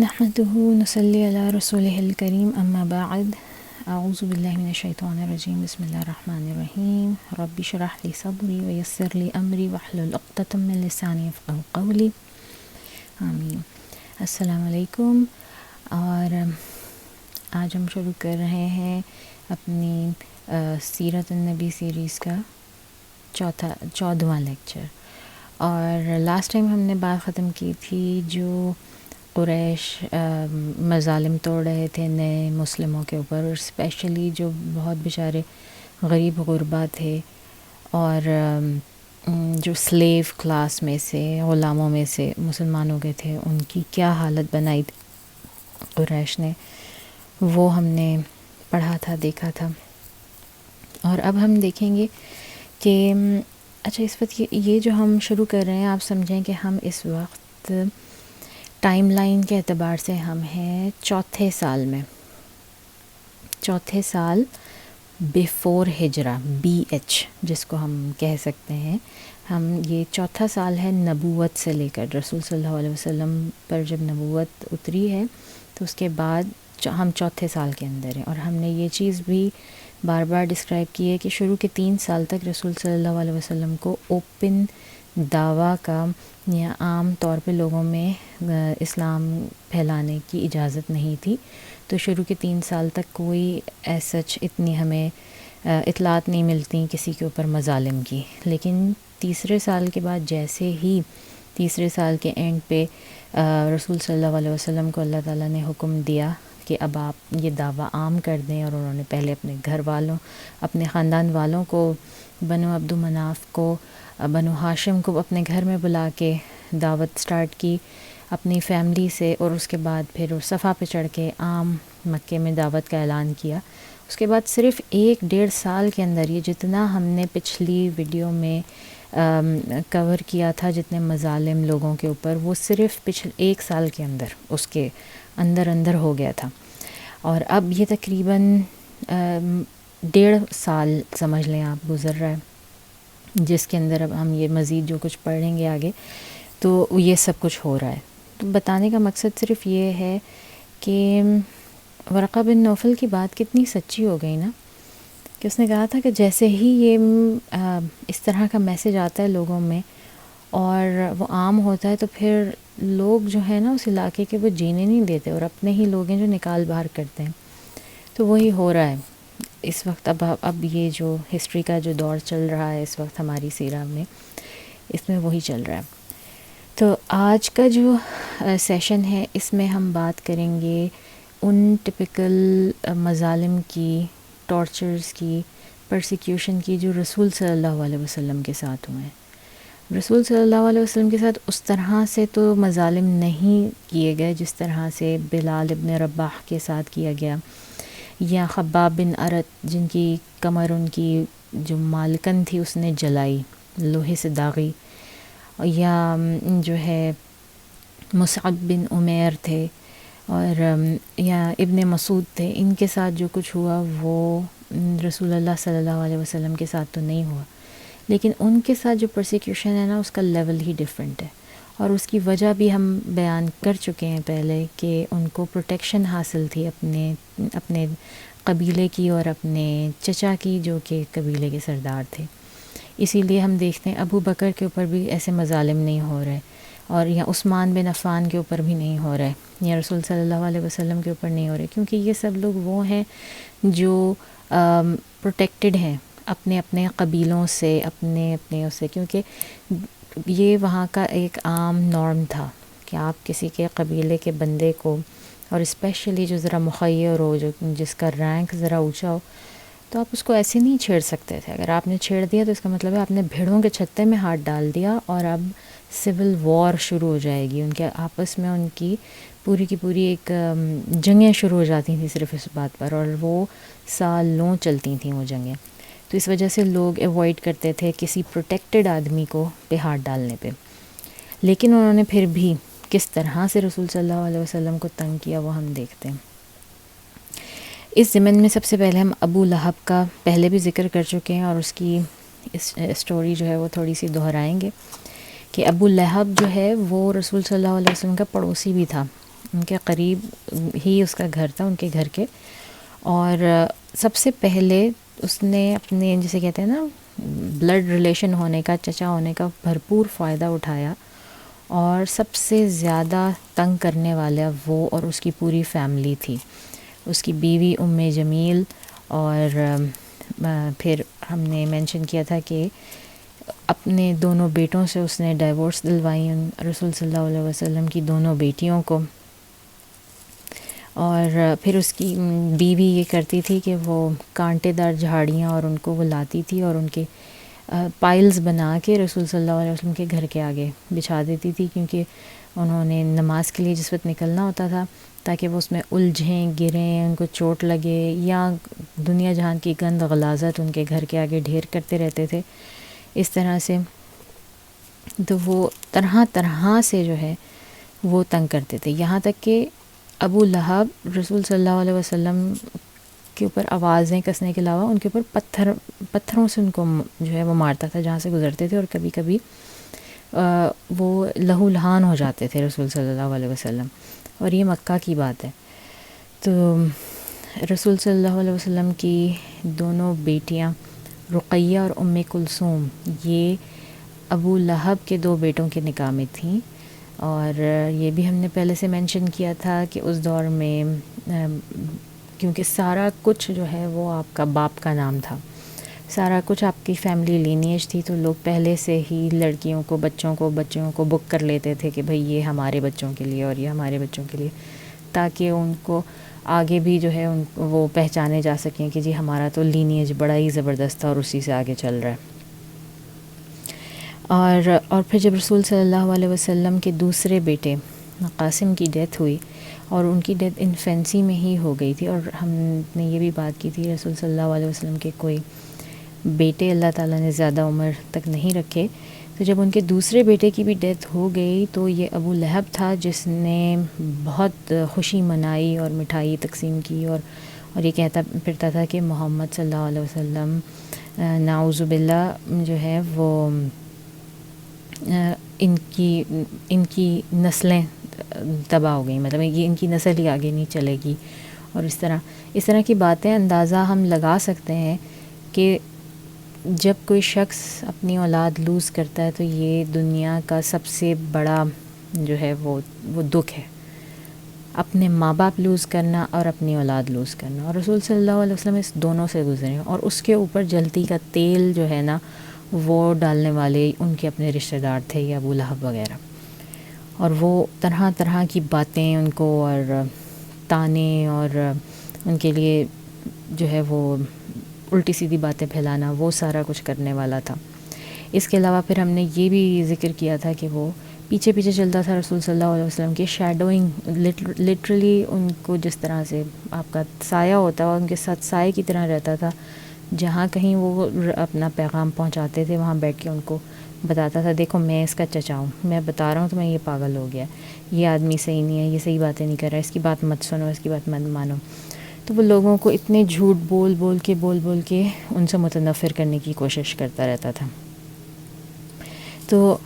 نحمده نصلی علی رسولہ الکریم اما بعد اعوذ باللہ من الشیطان الرجیم بسم اللہ الرحمن الرحیم رب اشرح لی صدری ویسر لی امری واحلل عقدۃ من لسانی یفقہوا قولی آمین۔ السلام علیکم، اور آج ہم شروع کر رہے ہیں اپنی سیرت النبی سیریز کا 14واں لیکچر، اور لاسٹ ٹائم ہم نے بات ختم کی تھی جو قریش مظالم توڑ رہے تھے نئے مسلموں کے اوپر، اور اسپیشلی جو بہت بیچارے غریب غربا تھے اور جو سلیو کلاس میں سے، غلاموں میں سے مسلمانوں کے تھے، ان کی کیا حالت بنائی تھی قریش نے، وہ ہم نے پڑھا تھا، دیکھا تھا۔ اور اب ہم دیکھیں گے کہ اچھا اس وقت یہ جو ہم شروع کر رہے ہیں، آپ سمجھیں کہ ہم اس وقت ٹائم لائن کے اعتبار سے ہم ہیں چوتھے سال میں، چوتھے سال بیفور ہجرہ، BH جس کو ہم کہہ سکتے ہیں۔ ہم یہ چوتھا سال ہے نبوت سے لے کر، رسول صلی اللہ علیہ وسلم پر جب نبوت اتری ہے تو اس کے بعد ہم چوتھے سال کے اندر ہیں۔ اور ہم نے یہ چیز بھی بار بار ڈسکرائب کی ہے کہ شروع کے 3 سال تک رسول صلی اللہ علیہ وسلم کو اوپن دعویٰ کا یا عام طور پہ لوگوں میں اسلام پھیلانے کی اجازت نہیں تھی، تو شروع کے 3 سال تک کوئی ایسچ اتنی ہمیں اطلاعات نہیں ملتی کسی کے اوپر مظالم کی۔ لیکن تیسرے سال کے بعد جیسے ہی تیسرے سال کے اینڈ پہ رسول صلی اللہ علیہ وسلم کو اللہ تعالیٰ نے حکم دیا کہ اب آپ یہ دعویٰ عام کر دیں، اور انہوں نے پہلے اپنے گھر والوں، اپنے خاندان والوں کو، بنو عبد مناف کو، بنو ہاشم کو اپنے گھر میں بلا کے دعوت سٹارٹ کی اپنی فیملی سے، اور اس کے بعد پھر صفا پہ چڑھ کے عام مکے میں دعوت کا اعلان کیا۔ اس کے بعد صرف 1-1.5 سال کے اندر یہ جتنا ہم نے پچھلی ویڈیو میں کور کیا تھا، جتنے مظالم لوگوں کے اوپر، وہ صرف 1 سال کے اندر اس کے اندر ہو گیا تھا۔ اور اب یہ تقریباً 1.5 سال سمجھ لیں آپ گزر رہا ہے، جس کے اندر اب ہم یہ مزید جو کچھ پڑھیں گے آگے تو یہ سب کچھ ہو رہا ہے۔ تو بتانے کا مقصد صرف یہ ہے کہ ورقہ بن نوفل کی بات کتنی سچی ہو گئی نا، کہ اس نے کہا تھا کہ جیسے ہی یہ اس طرح کا میسج آتا ہے لوگوں میں اور وہ عام ہوتا ہے، تو پھر لوگ جو ہے نا اس علاقے کے وہ جینے نہیں دیتے، اور اپنے ہی لوگ ہیں جو نکال باہر کرتے ہیں۔ تو وہی ہو رہا ہے اس وقت۔ اب یہ جو ہسٹری کا جو دور چل رہا ہے اس وقت ہماری سیرہ میں، اس میں وہی چل رہا ہے۔ تو آج کا جو سیشن ہے اس میں ہم بات کریں گے ان ٹپیکل مظالم کی، ٹارچرز کی، پرسیکیوشن کی جو رسول صلی اللہ علیہ وسلم کے ساتھ ہوئے ہیں۔ رسول صلی اللہ علیہ وسلم کے ساتھ اس طرح سے تو مظالم نہیں کیے گئے جس طرح سے بلال ابن رباح کے ساتھ کیا گیا، یا خباب بن ارت جن کی کمر ان کی جو مالکن تھی اس نے جلائی، لوہے سے داغی، یا جو ہے مصعب بن عمیر تھے، اور یا ابن مسعود تھے، ان کے ساتھ جو کچھ ہوا وہ رسول اللہ صلی اللہ علیہ وسلم کے ساتھ تو نہیں ہوا، لیکن ان کے ساتھ جو پرسیکیوشن ہے نا اس کا لیول ہی ڈیفرنٹ ہے، اور اس کی وجہ بھی ہم بیان کر چکے ہیں پہلے کہ ان کو پروٹیکشن حاصل تھی اپنے قبیلے کی اور اپنے چچا کی جو کہ قبیلے کے سردار تھے۔ اسی لیے ہم دیکھتے ہیں ابو بکر کے اوپر بھی ایسے مظالم نہیں ہو رہے، اور یا عثمان بن عفان کے اوپر بھی نہیں ہو رہے، یا رسول صلی اللہ علیہ وسلم کے اوپر نہیں ہو رہے، کیونکہ یہ سب لوگ وہ ہیں جو پروٹیکٹڈ ہیں اپنے اپنے قبیلوں سے، اپنے اس سے، کیونکہ یہ وہاں کا ایک عام نارم تھا کہ آپ کسی کے قبیلے کے بندے کو، اور اسپیشلی جو ذرا مخیر ہو، جس کا رینک ذرا اونچا ہو، تو آپ اس کو ایسے نہیں چھیڑ سکتے تھے۔ اگر آپ نے چھیڑ دیا تو اس کا مطلب ہے آپ نے بھیڑوں کے چھتے میں ہاتھ ڈال دیا، اور اب سول وار شروع ہو جائے گی، ان کے آپس میں ان کی پوری کی پوری ایک جنگیں شروع ہو جاتی تھیں صرف اس بات پر، اور وہ سالوں چلتی تھیں وہ جنگیں۔ تو اس وجہ سے لوگ ایوائڈ کرتے تھے کسی پروٹیکٹڈ آدمی کو پہ ہاتھ ڈالنے پہ۔ لیکن انہوں نے پھر بھی کس طرح سے رسول صلی اللہ علیہ وسلم کو تنگ کیا وہ ہم دیکھتے ہیں۔ اس ضمن میں سب سے پہلے ہم ابو لہب کا پہلے بھی ذکر کر چکے ہیں، اور اس کی اسٹوری جو ہے وہ تھوڑی سی دہرائیں گے کہ ابو لہب جو ہے وہ رسول صلی اللہ علیہ وسلم کا پڑوسی بھی تھا، ان کے قریب ہی اس کا گھر تھا، ان کے گھر کے. اور سب سے پہلے اس نے اپنے جسے کہتے ہیں نا بلڈ ریلیشن ہونے کا، چچا ہونے کا بھرپور فائدہ اٹھایا، اور سب سے زیادہ تنگ کرنے والا وہ اور اس کی پوری فیملی تھی. اس کی بیوی جمیل، اور پھر ہم نے مینشن کیا تھا کہ اپنے دونوں بیٹوں سے اس نے ڈائیورس دلوائی رسول صلی اللہ علیہ وسلم کی دونوں بیٹیوں کو. اور پھر اس کی بیوی یہ کرتی تھی کہ وہ کانٹے دار جھاڑیاں اور ان کو وہ لاتی تھی اور ان کے پائلز بنا کے رسول صلی اللہ علیہ وسلم کے گھر کے آگے بچھا دیتی تھی، کیونکہ انہوں نے نماز کے لیے جس وقت نکلنا ہوتا تھا تاکہ وہ اس میں الجھیں، گریں، ان کو چوٹ لگے، یا دنیا جہان کی گند غلاظت ان کے گھر کے آگے ڈھیر کرتے رہتے تھے اس طرح سے. تو وہ طرح طرح سے جو ہے وہ تنگ کرتے تھے، یہاں تک کہ ابو لہب رسول صلی اللہ علیہ وسلم کے اوپر آوازیں کسنے کے علاوہ ان کے اوپر پتھروں سے ان کو جو ہے وہ مارتا تھا جہاں سے گزرتے تھے، اور کبھی کبھی وہ لہو لہان ہو جاتے تھے رسول صلی اللہ علیہ وسلم. اور یہ مکہ کی بات ہے. تو رسول صلی اللہ علیہ وسلم کی دونوں بیٹیاں رقیہ اور کلثوم یہ ابو لہب کے 2 بیٹوں کے نکاح میں تھیں. اور یہ بھی ہم نے پہلے سے مینشن کیا تھا کہ اس دور میں کیونکہ سارا کچھ جو ہے وہ آپ کا باپ کا نام تھا، سارا کچھ آپ کی فیملی لینیج تھی، تو لوگ پہلے سے ہی لڑکیوں کو بچوں کو بک کر لیتے تھے کہ بھئی یہ ہمارے بچوں کے لیے اور یہ ہمارے بچوں کے لیے، تاکہ ان کو آگے بھی جو ہے وہ پہچانے جا سکیں کہ جی ہمارا تو لینیج بڑا ہی زبردست تھا اور اسی سے آگے چل رہا ہے. اور پھر جب رسول صلی اللہ علیہ وسلم کے دوسرے بیٹے قاسم کی ڈیتھ ہوئی، اور ان کی ڈیتھ انفینسی میں ہی ہو گئی تھی، اور ہم نے یہ بھی بات کی تھی رسول صلی اللہ علیہ وسلم کے کوئی بیٹے اللہ تعالیٰ نے زیادہ عمر تک نہیں رکھے. تو جب ان کے دوسرے بیٹے کی بھی ڈیتھ ہو گئی تو یہ ابو لہب تھا جس نے بہت خوشی منائی اور مٹھائی تقسیم کی، اور یہ کہتا پھرتا تھا کہ محمد صلی اللہ علیہ وسلم نعوذ باللہ جو ہے وہ ان کی نسلیں تباہ ہو گئیں، مطلب یہ ان کی نسل ہی آگے نہیں چلے گی. اور اس طرح کی باتیں اندازہ ہم لگا سکتے ہیں کہ جب کوئی شخص اپنی اولاد لوز کرتا ہے تو یہ دنیا کا سب سے بڑا جو ہے وہ دکھ ہے، اپنے ماں باپ لوز کرنا اور اپنی اولاد لوز کرنا. اور رسول صلی اللہ علیہ وسلم اس دونوں سے گزرے، اور اس کے اوپر جلتی کا تیل جو ہے نا وہ ڈالنے والے ان کے اپنے رشتہ دار تھے یا ابو لہب وغیرہ. اور وہ طرح طرح کی باتیں ان کو اور تانے اور ان کے لیے جو ہے وہ الٹی سیدھی باتیں پھیلانا، وہ سارا کچھ کرنے والا تھا. اس کے علاوہ پھر ہم نے یہ بھی ذکر کیا تھا کہ وہ پیچھے پیچھے چلتا تھا رسول صلی اللہ علیہ وسلم کے، شیڈوئنگ لٹرلی ان کو جس طرح سے آپ کا سایہ ہوتا ہے ان کے ساتھ سائے کی طرح رہتا تھا. جہاں کہیں وہ اپنا پیغام پہنچاتے تھے وہاں بیٹھ کے ان کو بتاتا تھا دیکھو میں اس کا چچا ہوں، میں بتا رہا ہوں تمہیں یہ پاگل ہو گیا، یہ آدمی صحیح نہیں ہے، یہ صحیح باتیں نہیں کر رہا، اس کی بات مت سنو، اس کی بات مت مانو. تو وہ لوگوں کو اتنے جھوٹ بول بول کے ان سے متنفر کرنے کی کوشش کرتا رہتا تھا. تو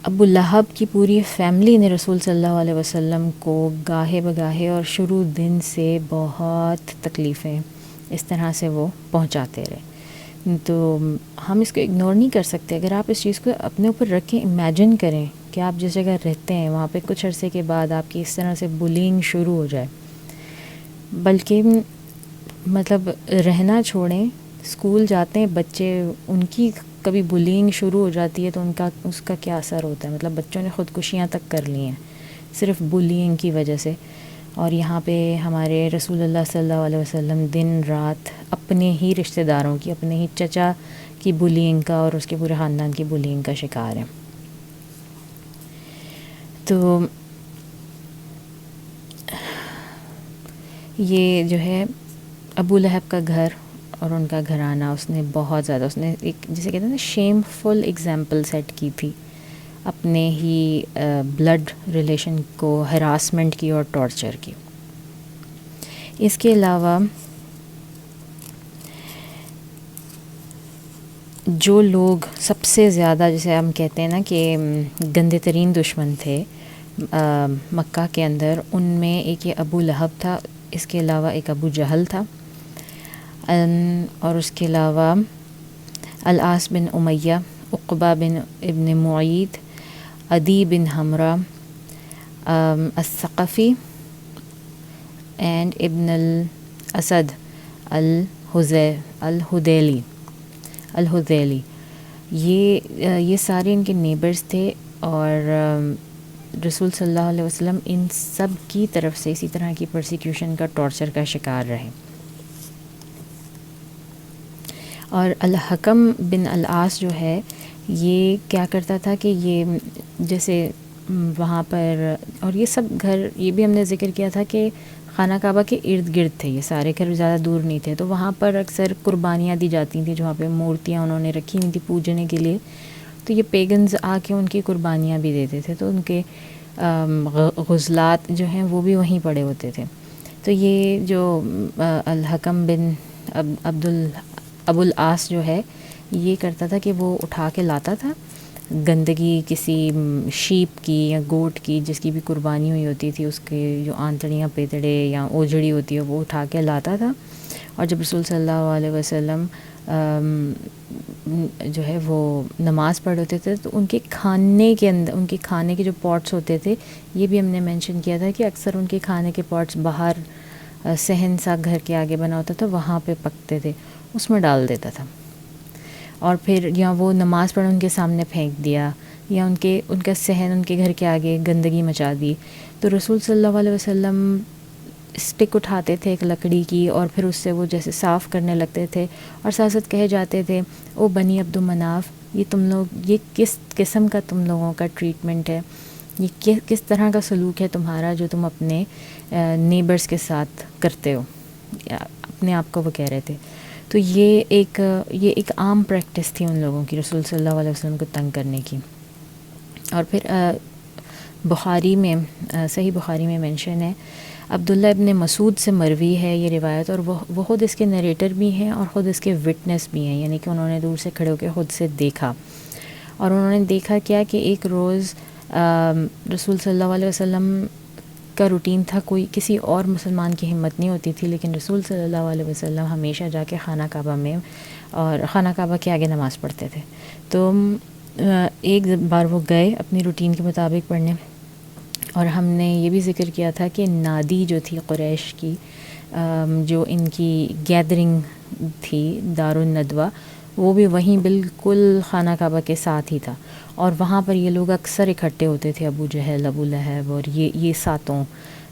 ابو لہب کی پوری فیملی نے رسول صلی اللہ علیہ وسلم کو گاہے بگاہے اور شروع دن سے بہت تکلیفیں اس طرح سے وہ پہنچاتے رہے. تو ہم اس کو اگنور نہیں کر سکتے. اگر آپ اس چیز کو اپنے اوپر رکھیں، امیجن کریں کہ آپ جس جگہ رہتے ہیں وہاں پہ کچھ عرصے کے بعد آپ کی اس طرح سے بلینگ شروع ہو جائے، بلکہ مطلب رہنا چھوڑیں، اسکول جاتے ہیں بچے، ان کی کبھی بلینگ شروع ہو جاتی ہے تو اس کا کیا اثر ہوتا ہے. مطلب بچوں نے خودکشیاں تک کر لی ہیں صرف بلینگ کی وجہ سے. اور یہاں پہ ہمارے رسول اللہ صلی اللہ علیہ وسلم دن رات اپنے ہی رشتہ داروں کی، اپنے ہی چچا کی بلینگ کا اور اس کے پورے خاندان کی بلینگ کا شکار ہیں. تو یہ جو ہے ابو لہب کا گھر اور ان کا گھرانہ، اس نے بہت زیادہ، اس نے ایک جسے کہتے ہیں نا شیم فل ایگزامپل سیٹ کی تھی، اپنے ہی بلڈ ریلیشن کو ہراسمنٹ کی اور ٹارچر کی. اس کے علاوہ جو لوگ سب سے زیادہ جسے ہم کہتے ہیں نا کہ گندے ترین دشمن تھے مکہ کے اندر، ان میں ایک یہ ابو لہب تھا، اس کے علاوہ ایک ابو جہل تھا، اور اس کے علاوہ العاص بن امیہ، عقبہ بن ابن معید، عدی بن حمرہ، الثقفی اینڈ ابن الاسد الہذیلی. یہ سارے ان کے نیبرز تھے، اور رسول صلی اللہ علیہ وسلم ان سب کی طرف سے اسی طرح کی پرسیکیوشن کا، ٹارچر کا شکار رہے. اور الحکم بن العاص جو ہے یہ کیا کرتا تھا کہ یہ جیسے وہاں پر، اور یہ سب گھر، یہ بھی ہم نے ذکر کیا تھا کہ خانہ کعبہ کے ارد گرد تھے، یہ سارے گھر زیادہ دور نہیں تھے، تو وہاں پر اکثر قربانیاں دی جاتی تھیں، جو وہاں پہ مورتیاں انہوں نے رکھی ہوئی تھیں پوجنے کے لیے، تو یہ پیگنز آ کے ان کی قربانیاں بھی دیتے تھے، تو ان کے غزلات جو ہیں وہ بھی وہیں پڑے ہوتے تھے. تو یہ جو الحکم بن ابو العاص جو ہے یہ کرتا تھا کہ وہ اٹھا کے لاتا تھا گندگی کسی شیپ کی یا گوٹ کی، جس کی بھی قربانی ہوئی ہوتی تھی، اس کے جو آنتڑیاں پیتڑے یا اوجڑی ہوتی ہے وہ اٹھا کے لاتا تھا. اور جب رسول صلی اللہ علیہ وسلم جو ہے وہ نماز پڑھ ہوتے تھے تو ان کے کھانے کے اندر، ان کے کھانے کے جو پاٹس ہوتے تھے، یہ بھی ہم نے مینشن کیا تھا کہ اکثر ان کے کھانے کے پاٹس باہر صحن سا گھر کے آگے بنا ہوتا تھا، وہاں پہ پکتے تھے، اس میں ڈال دیتا تھا. اور پھر یا وہ نماز پڑھ ان کے سامنے پھینک دیا، یا ان کا صحن ان کے گھر کے آگے گندگی مچا دی، تو رسول صلی اللہ علیہ وسلم اسٹک اٹھاتے تھے ایک لکڑی کی، اور پھر اس سے وہ جیسے صاف کرنے لگتے تھے، اور ساتھ ساتھ کہے جاتے تھے او بنی عبد مناف، یہ تم لوگ، یہ کس قسم کا تم لوگوں کا ٹریٹمنٹ ہے، یہ کس طرح کا سلوک ہے تمہارا جو تم اپنے نیبرز کے ساتھ کرتے ہو، اپنے آپ کو وہ کہہ رہے تھے. تو یہ ایک عام پریکٹس تھی ان لوگوں کی، رسول صلی اللہ علیہ وسلم کو تنگ کرنے کی. اور پھر بخاری میں، صحیح بخاری میں مینشن ہے، عبداللہ ابن مسعود سے مروی ہے یہ روایت، اور وہ خود اس کے نریٹر بھی ہیں اور خود اس کے وٹنس بھی ہیں، یعنی کہ انہوں نے دور سے کھڑے ہو کے خود سے دیکھا. اور انہوں نے دیکھا کیا کہ ایک روز رسول صلی اللہ علیہ وسلم کا روٹین تھا، کوئی کسی اور مسلمان کی ہمت نہیں ہوتی تھی، لیکن رسول صلی اللہ علیہ وسلم ہمیشہ جا کے خانہ کعبہ میں اور خانہ کعبہ کے آگے نماز پڑھتے تھے. تو ایک بار وہ گئے اپنی روٹین کے مطابق پڑھنے، اور ہم نے یہ بھی ذکر کیا تھا کہ نادی جو تھی قریش کی، جو ان کی گیدرنگ تھی دار الندوہ، وہ بھی وہیں بالکل خانہ کعبہ کے ساتھ ہی تھا، اور وہاں پر یہ لوگ اکثر اکٹھے ہوتے تھے، ابو جہل، ابو لہب، اور یہ ساتوں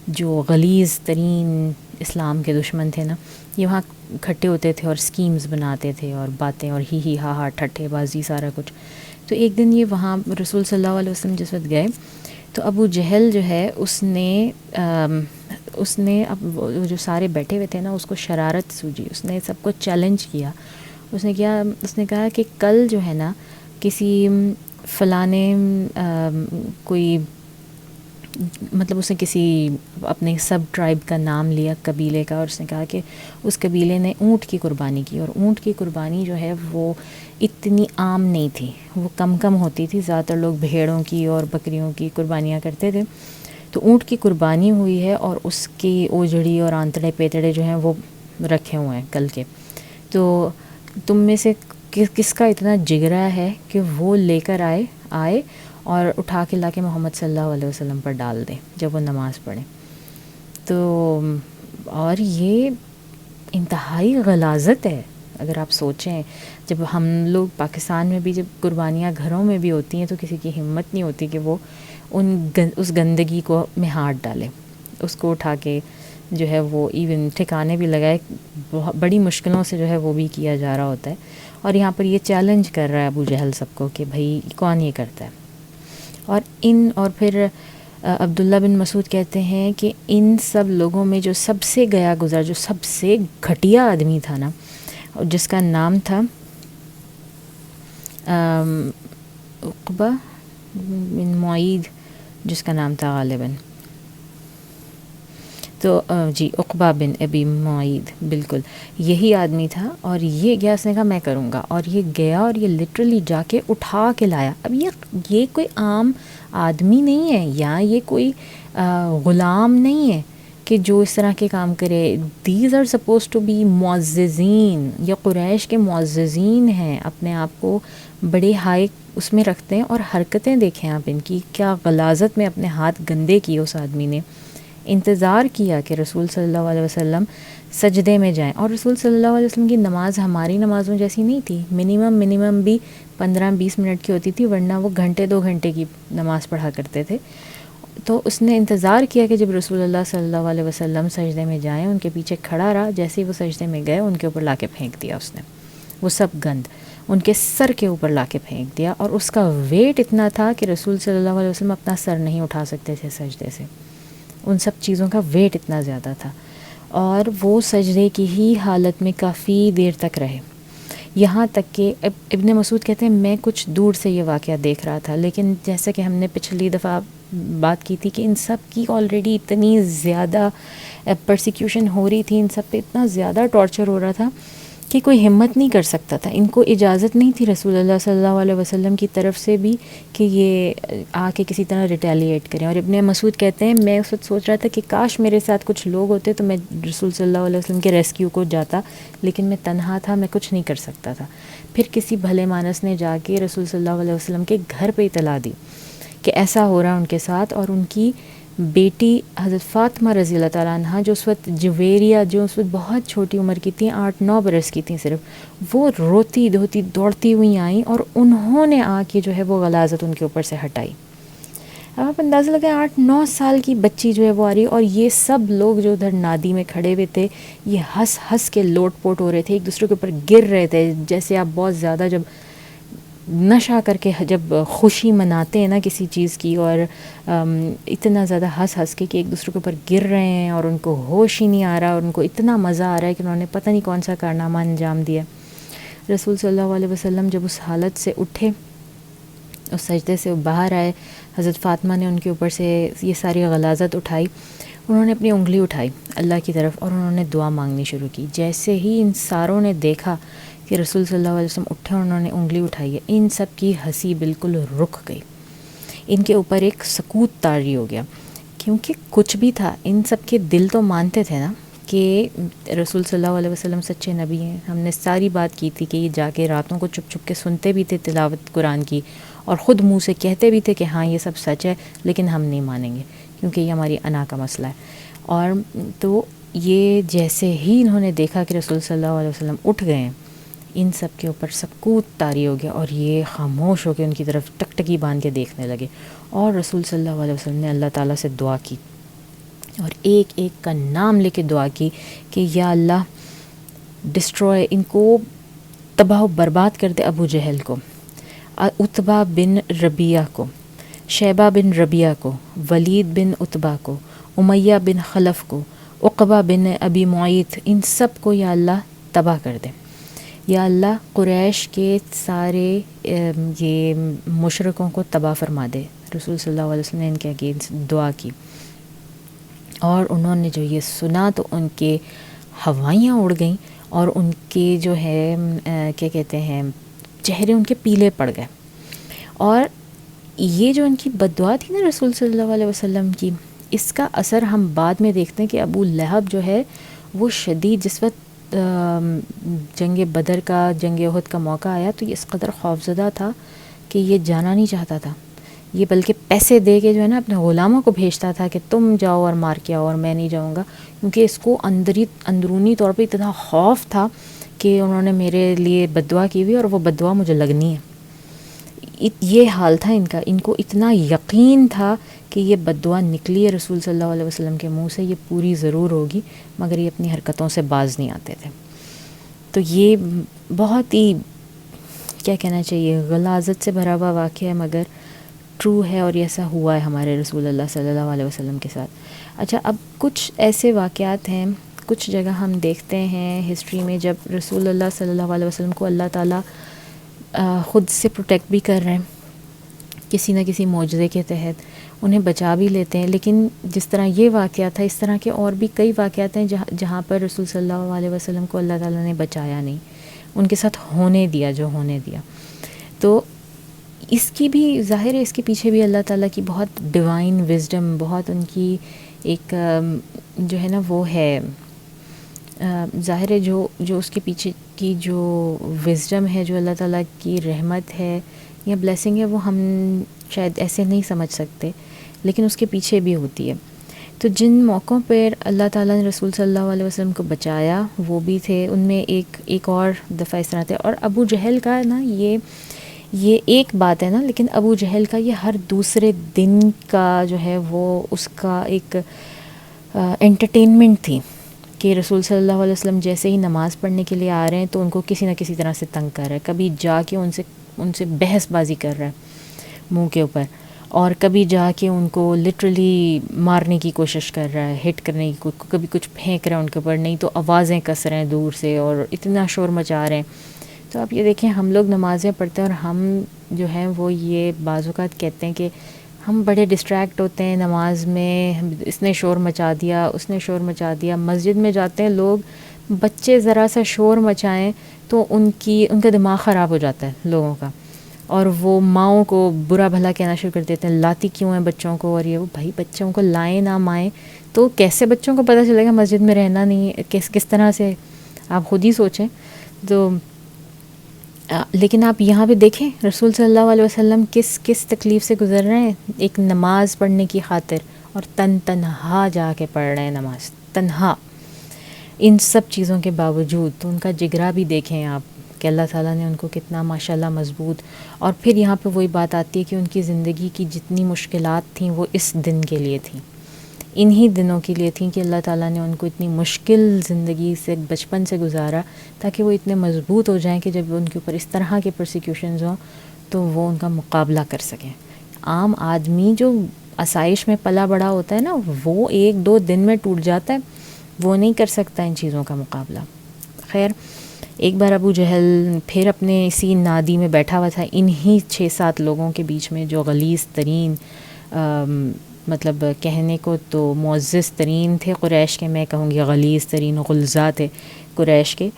جو غلیظ ترین اسلام کے دشمن تھے نا، یہ وہاں اکٹھے ہوتے تھے اور اسکیمز بناتے تھے اور باتیں اور ہی ہا ٹھٹھے بازی سارا کچھ. تو ایک دن یہ وہاں رسول صلی اللہ علیہ وسلم جس وقت گئے تو ابو جہل جو ہے اس نے اب وہ جو سارے بیٹھے ہوئے تھے نا، اس کو شرارت سوجی، اس نے سب کو چیلنج کیا. اس نے کہا کہ کل جو ہے نا کسی فلانے کوئی، مطلب اس نے کسی اپنے سب ٹرائب کا نام لیا، قبیلے کا، اور اس نے کہا کہ اس قبیلے نے اونٹ کی قربانی کی، اور اونٹ کی قربانی جو ہے وہ اتنی عام نہیں تھی، وہ کم ہوتی تھی، زیادہ تر لوگ بھیڑوں کی اور بکریوں کی قربانیاں کرتے تھے. تو اونٹ کی قربانی ہوئی ہے، اور اس کی اوجڑی اور آنتڑے پیتڑے جو ہیں وہ رکھے ہوئے ہیں کل کے. تو تم میں سے کس کا اتنا جگرا ہے کہ وہ لے کر آئے اور اٹھا کے لا کے محمد صلی اللہ علیہ وسلم پر ڈال دے جب وہ نماز پڑھیں. تو اور یہ انتہائی غلاظت ہے اگر آپ سوچیں. جب ہم لوگ پاکستان میں بھی جب قربانیاں گھروں میں بھی ہوتی ہیں تو کسی کی ہمت نہیں ہوتی کہ وہ اس گندگی کو میں ہاتھ ڈالے، اس کو اٹھا کے جو ہے وہ ایون ٹھکانے بھی لگائے، بڑی مشکلوں سے جو ہے وہ بھی کیا جا رہا ہوتا ہے. اور یہاں پر یہ چیلنج کر رہا ہے ابو جہل سب کو کہ بھائی کون یہ کرتا ہے. اور پھر عبداللہ بن مسعود کہتے ہیں کہ ان سب لوگوں میں جو سب سے گیا گزر، جو سب سے گھٹیا آدمی تھا نا، جس کا نام تھا عقبہ بن معید، جس کا نام تھا غالباً. تو جی عقبہ بن ابی معید بالکل یہی آدمی تھا، اور یہ گیا، اس نے کہا میں کروں گا، اور یہ گیا اور یہ لٹرلی جا کے اٹھا کے لایا۔ اب یہ کوئی عام آدمی نہیں ہے، یا یہ کوئی غلام نہیں ہے کہ جو اس طرح کے کام کرے۔ These are supposed to be معززین، یا قریش کے معززین ہیں، اپنے آپ کو بڑے ہائی اس میں رکھتے ہیں، اور حرکتیں دیکھیں آپ ان کی، کیا غلاظت میں اپنے ہاتھ گندے کیے اس آدمی نے۔ انتظار کیا کہ رسول صلی اللہ علیہ وسلم سجدے میں جائیں، اور رسول صلی اللہ علیہ وسلم کی نماز ہماری نمازوں جیسی نہیں تھی، منیمم بھی 15-20 منٹ کی ہوتی تھی، ورنہ وہ گھنٹے 2 گھنٹے کی نماز پڑھا کرتے تھے۔ تو اس نے انتظار کیا کہ جب رسول اللہ صلی اللہ علیہ وسلم سجدے میں جائیں، ان کے پیچھے کھڑا رہا، جیسے ہی وہ سجدے میں گئے ان کے اوپر لا کے پھینک دیا اس نے وہ سب گند، ان کے سر کے اوپر لا کے پھینک دیا، اور اس کا ویٹ اتنا تھا کہ رسول صلی اللہ علیہ وسلم اپنا سر نہیں اٹھا سکتے تھے سجدے سے، ان سب چیزوں کا ویٹ اتنا زیادہ تھا، اور وہ سجدے کی ہی حالت میں کافی دیر تک رہے، یہاں تک کہ ابن مسعود کہتے ہیں میں کچھ دور سے یہ واقعہ دیکھ رہا تھا، لیکن جیسا کہ ہم نے پچھلی دفعہ بات کی تھی کہ ان سب کی آلریڈی اتنی زیادہ پرسیکیوشن ہو رہی تھی، ان سب پہ اتنا زیادہ ٹارچر ہو رہا تھا کہ کوئی ہمت نہیں کر سکتا تھا، ان کو اجازت نہیں تھی رسول اللہ صلی اللہ علیہ وسلم کی طرف سے بھی کہ یہ آ کے کسی طرح ریٹیلیٹ کریں۔ اور ابن مسعود کہتے ہیں میں اس وقت سوچ رہا تھا کہ کاش میرے ساتھ کچھ لوگ ہوتے تو میں رسول صلی اللہ علیہ وسلم کے ریسکیو کو جاتا، لیکن میں تنہا تھا، میں کچھ نہیں کر سکتا تھا۔ پھر کسی بھلے مانس نے جا کے رسول صلی اللہ علیہ وسلم کے گھر پہ اطلاع دی کہ ایسا ہو رہا ان کے ساتھ، اور ان کی بیٹی حضرت فاطمہ رضی اللہ تعالیٰ عنہ جو اس وقت جویریہ، جو اس وقت بہت چھوٹی عمر کی تھیں، 8-9 برس کی تھیں صرف، وہ روتی دھوتی دوڑتی ہوئی آئیں، اور انہوں نے آ کے جو ہے وہ غلاظت ان کے اوپر سے ہٹائی۔ اب آپ اندازہ لگائیں 8-9 سال کی بچی جو ہے وہ آ رہی ہے، اور یہ سب لوگ جو ادھر نادی میں کھڑے ہوئے تھے یہ ہنس ہنس کے لوٹ پوٹ ہو رہے تھے، ایک دوسرے کے اوپر گر رہے تھے، جیسے آپ بہت زیادہ جب نشہ کر کے جب خوشی مناتے ہیں نا کسی چیز کی، اور اتنا زیادہ ہنس ہنس کے کہ ایک دوسرے کے اوپر گر رہے ہیں، اور ان کو ہوش ہی نہیں آ رہا، اور ان کو اتنا مزہ آ رہا ہے کہ انہوں نے پتہ نہیں کون سا کارنامہ انجام دیا۔ رسول صلی اللہ علیہ وسلم جب اس حالت سے اٹھے، اس سجدے سے باہر آئے، حضرت فاطمہ نے ان کے اوپر سے یہ ساری غلاظت اٹھائی، انہوں نے اپنی انگلی اٹھائی اللہ کی طرف، اور انہوں نے دعا مانگنی شروع کی۔ جیسے ہی ان ساروں نے دیکھا کہ رسول صلی اللہ علیہ وسلم اٹھے اور انہوں نے انگلی اٹھائی ہے، ان سب کی ہنسی بالکل رک گئی، ان کے اوپر ایک سکوت طاری ہو گیا، کیونکہ کچھ بھی تھا، ان سب کے دل تو مانتے تھے نا کہ رسول صلی اللہ علیہ وسلم سچے نبی ہیں۔ ہم نے ساری بات کی تھی کہ یہ جا کے راتوں کو چپ چپ کے سنتے بھی تھے تلاوت قرآن کی، اور خود منہ سے کہتے بھی تھے کہ ہاں یہ سب سچ ہے، لیکن ہم نہیں مانیں گے کیونکہ یہ ہماری انا کا مسئلہ ہے۔ اور تو یہ جیسے ہی انہوں نے دیکھا کہ رسول صلی اللہ علیہ وسلم اٹھ گئے ہیں، ان سب کے اوپر سکوت طاری ہو گیا، اور یہ خاموش ہو کے ان کی طرف ٹکٹکی باندھ کے دیکھنے لگے، اور رسول صلی اللہ علیہ وسلم نے اللہ تعالیٰ سے دعا کی، اور ایک ایک کا نام لے کے دعا کی کہ یا اللہ ڈسٹروائے، ان کو تباہ و برباد کر دے، ابو جہل کو، عتبہ بن ربیعہ کو، شیبہ بن ربیعہ کو، ولید بن عتبہ کو، امیہ بن خلف کو، عقبہ بن ابی معیط، ان سب کو یا اللہ تباہ کر دے۔ یا اللہ قریش کے سارے یہ مشرکوں کو تباہ فرما دے۔ رسول صلی اللہ علیہ وسلم نے ان کے اگینسٹ دعا کی، اور انہوں نے جو یہ سنا تو ان کے ہوائیاں اڑ گئیں، اور ان کے جو ہے کیا کہتے ہیں چہرے ان کے پیلے پڑ گئے۔ اور یہ جو ان کی بد دعا تھی نا رسول صلی اللہ علیہ وسلم کی، اس کا اثر ہم بعد میں دیکھتے ہیں کہ ابو لہب جو ہے وہ شدید، جس وقت جنگ بدر کا، جنگ احد کا موقع آیا تو یہ اس قدر خوفزدہ تھا کہ یہ جانا نہیں چاہتا تھا، یہ بلکہ پیسے دے کے جو ہے نا اپنے غلاموں کو بھیجتا تھا کہ تم جاؤ اور مار کے آؤ، اور میں نہیں جاؤں گا، کیونکہ اس کو اندرونی طور پہ اتنا خوف تھا کہ انہوں نے میرے لیے بد دعا کی ہوئی اور وہ بد دعا مجھے لگنی ہے۔ یہ حال تھا ان کا، ان کو اتنا یقین تھا کہ یہ بد دعا نکلی ہے رسول صلی اللہ علیہ وسلم کے منہ سے، یہ پوری ضرور ہوگی، مگر یہ اپنی حرکتوں سے باز نہیں آتے تھے۔ تو یہ بہت ہی کیا کہنا چاہیے، غلاظت سے بھرا ہوا واقعہ ہے، مگر ٹرو ہے، اور یہ ایسا ہوا ہے ہمارے رسول اللہ صلی اللہ علیہ وسلم کے ساتھ۔ اچھا، اب کچھ ایسے واقعات ہیں، کچھ جگہ ہم دیکھتے ہیں ہسٹری میں جب رسول اللہ صلی اللہ علیہ وسلم کو اللہ تعالیٰ خود سے پروٹیکٹ بھی کر رہے ہیں کسی نہ کسی معجزے کے تحت، انہیں بچا بھی لیتے ہیں. لیکن جس طرح یہ واقعہ تھا اس طرح کے اور بھی کئی واقعات ہیں جہاں پر رسول صلی اللہ علیہ وسلم کو اللہ تعالیٰ نے بچایا نہیں, ان کے ساتھ ہونے دیا جو ہونے دیا. تو اس کی بھی ظاہر ہے, اس کے پیچھے بھی اللہ تعالیٰ کی بہت ڈیوائن وزڈم, بہت ان کی ایک جو ہے نا وہ ہے, ظاہر ہے جو اس کے پیچھے کی جو وزڈم ہے, جو اللہ تعالیٰ کی رحمت ہے یا بلیسنگ ہے, وہ ہم شاید ایسے نہیں سمجھ سکتے, لیکن اس کے پیچھے بھی ہوتی ہے. تو جن موقعوں پر اللہ تعالیٰ نے رسول صلی اللہ علیہ وسلم کو بچایا وہ بھی تھے, ان میں ایک اور دفعہ اس طرح تھے. اور ابو جہل کا نا یہ ایک بات ہے نا, لیکن ابو جہل کا یہ ہر دوسرے دن کا جو ہے وہ اس کا ایک انٹرٹینمنٹ تھی کہ رسول صلی اللہ علیہ وسلم جیسے ہی نماز پڑھنے کے لیے آ رہے ہیں تو ان کو کسی نہ کسی طرح سے تنگ کر رہا ہے. کبھی جا کے ان سے بحث بازی کر رہا ہے منہ کے اوپر, اور کبھی جا کے ان کو لٹرلی مارنے کی کوشش کر رہا ہے, ہٹ کرنے کی, کبھی کچھ پھینک رہا ہے ان کے اوپر, نہیں تو آوازیں کس رہے ہیں دور سے اور اتنا شور مچا رہے ہیں. تو آپ یہ دیکھیں, ہم لوگ نمازیں پڑھتے ہیں اور ہم جو ہیں وہ یہ بعض اوقات کہتے ہیں کہ ہم بڑے ڈسٹریکٹ ہوتے ہیں نماز میں, اس نے شور مچا دیا, اس نے شور مچا دیا. مسجد میں جاتے ہیں لوگ, بچے ذرا سا شور مچائیں تو ان کا دماغ خراب ہو جاتا ہے لوگوں کا, اور وہ ماؤں کو برا بھلا کہنا شروع کر دیتے ہیں, لاتی کیوں ہیں بچوں کو, اور یہ وہ بھائی بچوں کو لائیں نہ مائیں تو کیسے بچوں کو پتہ چلے گا مسجد میں رہنا نہیں, کس طرح سے, آپ خود ہی سوچیں. تو لیکن آپ یہاں پہ دیکھیں رسول صلی اللہ علیہ وسلم کس تکلیف سے گزر رہے ہیں ایک نماز پڑھنے کی خاطر, اور تنہا جا کے پڑھ رہے ہیں نماز, تنہا. ان سب چیزوں کے باوجود تو ان کا جگرا بھی دیکھیں آپ کہ اللہ تعالیٰ نے ان کو کتنا ماشاءاللہ مضبوط. اور پھر یہاں پہ وہی بات آتی ہے کہ ان کی زندگی کی جتنی مشکلات تھیں وہ اس دن کے لیے تھیں, انہی دنوں کے لیے تھیں کہ اللہ تعالیٰ نے ان کو اتنی مشکل زندگی سے بچپن سے گزارا تاکہ وہ اتنے مضبوط ہو جائیں کہ جب ان کے اوپر اس طرح کے پرسیکیوشنز ہوں تو وہ ان کا مقابلہ کر سکیں. عام آدمی جو آسائش میں پلا بڑا ہوتا ہے نا, وہ 1-2 دن میں ٹوٹ جاتا ہے, وہ نہیں کر سکتا ان چیزوں کا مقابلہ. خیر, ایک بار ابو جہل پھر اپنے اسی نادی میں بیٹھا ہوا تھا, انہی 6-7 لوگوں کے بیچ میں جو غلیظ ترین مطلب کہنے کو تو معزز ترین تھے قریش کے, میں کہوں گی غلیظ ترین غلظاء تھے قریش کے.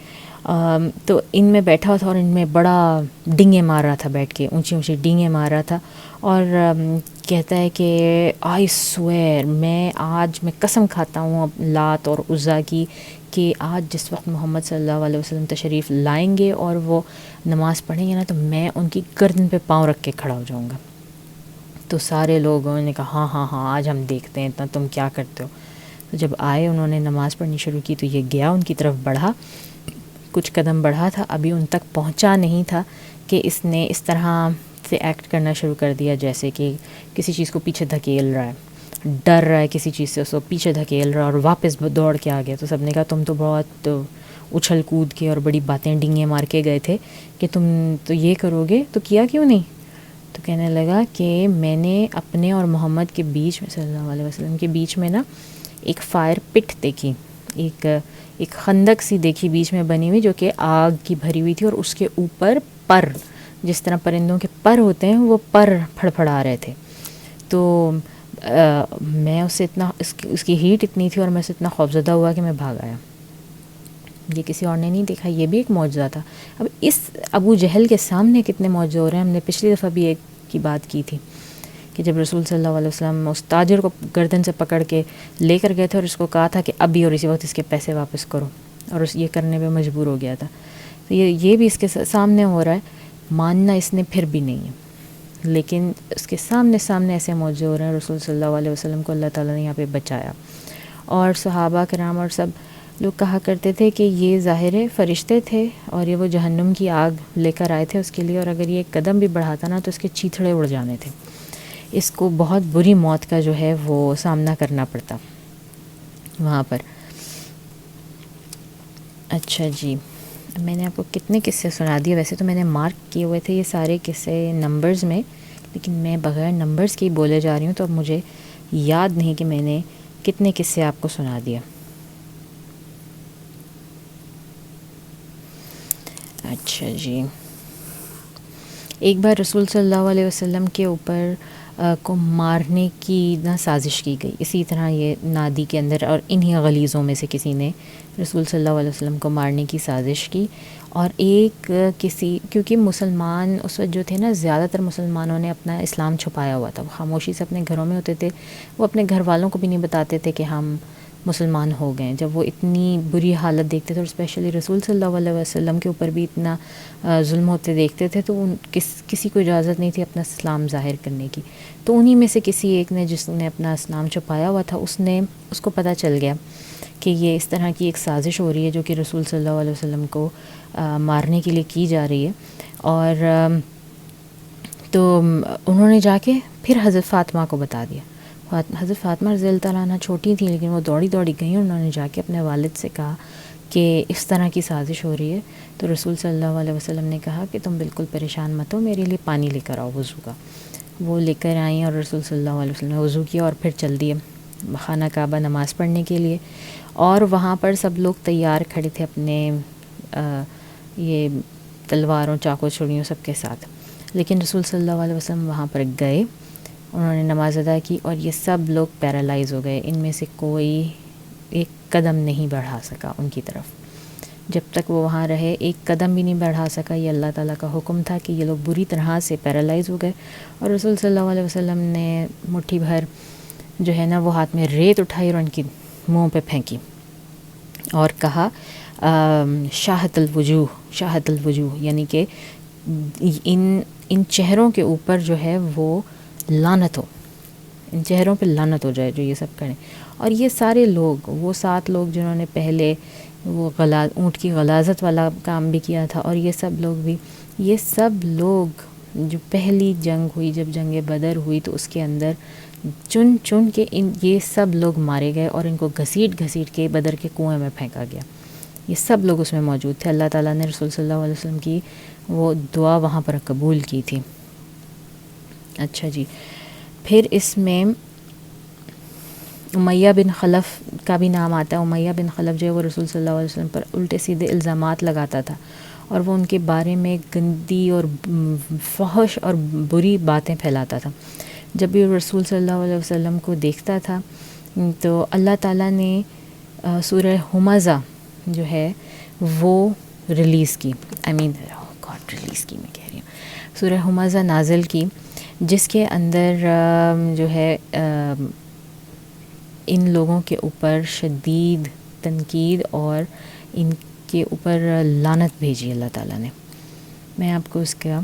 تو ان میں بیٹھا ہوا تھا اور ان میں بڑا ڈنگے مار رہا تھا, بیٹھ کے اونچی اونچی ڈنگے مار رہا تھا, اور کہتا ہے کہ آئی سویر, میں قسم کھاتا ہوں لات اور عزا کی کہ آج جس وقت محمد صلی اللہ علیہ وسلم تشریف لائیں گے اور وہ نماز پڑھیں گے نا, تو میں ان کی گردن پہ پاؤں رکھ کے کھڑا ہو جاؤں گا. تو سارے لوگوں نے کہا ہاں آج ہم دیکھتے ہیں اتنا تم کیا کرتے ہو. تو جب آئے انہوں نے نماز پڑھنی شروع کی تو یہ گیا ان کی طرف بڑھا, کچھ قدم بڑھا تھا, ابھی ان تک پہنچا نہیں تھا کہ اس نے اس طرح سے ایکٹ کرنا شروع کر دیا جیسے کہ کسی چیز کو پیچھے دھکیل رہا ہے, ڈر رہا ہے کسی چیز سے, اس کو پیچھے دھکیل رہا ہے اور واپس دوڑ کے آ گیا. تو سب نے کہا تم تو بہت اچھل کود کے اور بڑی باتیں ڈنگے مار کے گئے تھے کہ تم تو یہ کرو گے, تو کیا کیوں نہیں؟ تو کہنے لگا کہ میں نے اپنے اور محمد کے بیچ میں صلی اللہ علیہ وسلم کے بیچ میں نا ایک فائر پٹ دیکھی, ایک خندق سی دیکھی بیچ میں بنی ہوئی جو کہ آگ کی بھری ہوئی تھی, اور اس کے اوپر پر, جس طرح پرندوں کے پر ہوتے ہیں وہ پر پھڑپھڑا رہے تھے. تو میں اسے اتنا اس کی ہیٹ اتنی تھی اور میں اسے اتنا خوفزدہ ہوا کہ میں بھاگ آیا. یہ کسی اور نے نہیں دیکھا, یہ بھی ایک معجزہ تھا. اب اس ابو جہل کے سامنے کتنے معجزے ہو رہے ہیں. ہم نے پچھلی دفعہ بھی ایک کی بات کی تھی کہ جب رسول صلی اللہ علیہ وسلم اس تاجر کو گردن سے پکڑ کے لے کر گئے تھے اور اس کو کہا تھا کہ ابھی اور اسی وقت اس کے پیسے واپس کرو, اور یہ کرنے پہ مجبور ہو گیا تھا. تو یہ بھی اس کے سامنے ہو رہا ہے, ماننا اس نے پھر بھی نہیں ہے, لیکن اس کے سامنے ایسے معجزے ہو رہے ہیں. رسول صلی اللہ علیہ وسلم کو اللہ تعالیٰ نے یہاں پہ بچایا. اور صحابہ کرام اور سب لوگ کہا کرتے تھے کہ یہ ظاہر فرشتے تھے اور یہ وہ جہنم کی آگ لے کر آئے تھے اس کے لیے, اور اگر یہ ایک قدم بھی بڑھاتا نا تو اس کے چیتھڑے اڑ جانے تھے. اس کو بہت بری موت کا جو ہے وہ سامنا کرنا پڑتا وہاں پر. اچھا جی, میں نے آپ کو کتنے قصے سنا دیے. ویسے تو میں نے مارک کیے ہوئے تھے یہ سارے قصے نمبرز میں, لیکن میں بغیر نمبرز کے ہی بولے جا رہی ہوں, تو اب مجھے یاد نہیں کہ میں نے کتنے قصے آپ کو سنا دیا. اچھا جی, ایک بار رسول صلی اللہ علیہ وسلم کے اوپر کو مارنے کی نہ سازش کی گئی. اسی طرح یہ نادی کے اندر اور انہی غلیظوں میں سے کسی نے رسول صلی اللہ علیہ وسلم کو مارنے کی سازش کی. اور ایک کیونکہ مسلمان اس وقت جو تھے نا، زیادہ تر مسلمانوں نے اپنا اسلام چھپایا ہوا تھا، وہ خاموشی سے اپنے گھروں میں ہوتے تھے، وہ اپنے گھر والوں کو بھی نہیں بتاتے تھے کہ ہم مسلمان ہو گئے. جب وہ اتنی بری حالت دیکھتے تھے اور اسپیشلی رسول صلی اللہ علیہ وسلم کے اوپر بھی اتنا ظلم ہوتے دیکھتے تھے، تو کسی کو اجازت نہیں تھی اپنا اسلام ظاہر کرنے کی. تو انہی میں سے کسی ایک نے، جس نے اپنا اسلام چھپایا ہوا تھا، اس کو پتہ چل گیا کہ یہ اس طرح کی ایک سازش ہو رہی ہے جو کہ رسول صلی اللہ علیہ وسلم کو مارنے کے لیے کی جا رہی ہے. اور تو انہوں نے جا کے پھر حضرت فاطمہ کو بتا دیا. حضرت فاطمہ رضی اللہ تعالیٰ عنہ چھوٹی تھیں، لیکن وہ دوڑی گئیں. انہوں نے جا کے اپنے والد سے کہا کہ اس طرح کی سازش ہو رہی ہے. تو رسول صلی اللہ علیہ وسلم نے کہا کہ تم بالکل پریشان مت ہو، میرے لیے پانی لے کر آؤ وضو کا. وہ لے کر آئیں اور رسول صلی اللہ علیہ وسلم نے وضو کیا اور پھر چل دیے خانہ کعبہ نماز پڑھنے کے لیے. اور وہاں پر سب لوگ تیار کھڑے تھے اپنے یہ تلواروں، چاقو، چھڑیوں سب کے ساتھ. لیکن رسول صلی اللہ علیہ وسلم وہاں پر گئے، انہوں نے نماز ادا کی اور یہ سب لوگ پیرالائز ہو گئے. ان میں سے کوئی ایک قدم نہیں بڑھا سکا ان کی طرف. جب تک وہ وہاں رہے ایک قدم بھی نہیں بڑھا سکا. یہ اللہ تعالیٰ کا حکم تھا کہ یہ لوگ بری طرح سے پیرالائز ہو گئے. اور رسول صلی اللہ علیہ وسلم نے مٹھی بھر جو ہے نا وہ ہاتھ میں ریت اٹھائی اور ان کی منہ پہ پھینکی اور کہا شاہت الوجوہ، یعنی کہ ان چہروں کے اوپر جو ہے وہ لعنت ہو، ان چہروں پہ لعنت ہو جائے جو یہ سب کریں. اور یہ سارے لوگ، وہ 7 لوگ جنہوں نے پہلے وہ اونٹ کی غلاظت والا کام بھی کیا تھا، اور یہ سب لوگ جو پہلی جنگ ہوئی، جب جنگ بدر ہوئی تو اس کے اندر چن کے یہ سب لوگ مارے گئے اور ان کو گھسیٹ کے بدر کے کنویں میں پھینکا گیا. یہ سب لوگ اس میں موجود تھے. اللہ تعالیٰ نے رسول صلی اللہ علیہ وسلم کی وہ دعا وہاں پر قبول کی تھی. اچھا جی، پھر اس میں امیہ بن خلف کا بھی نام آتا ہے. امیہ بن خلف جو ہے وہ رسول صلی اللہ علیہ وسلم پر الٹے سیدھے الزامات لگاتا تھا اور وہ ان کے بارے میں گندی اور فحش اور بری باتیں پھیلاتا تھا. جب بھی رسول صلی اللہ علیہ وسلم کو دیکھتا تھا تو اللہ تعالیٰ نے سورہ ہمزہ جو ہے وہ ریلیز کی، میں کہہ رہی ہوں، سورہ ہمزہ نازل کی، جس کے اندر جو ہے ان لوگوں کے اوپر شدید تنقید اور ان کے اوپر لعنت بھیجی اللہ تعالیٰ نے. میں آپ کو اس کا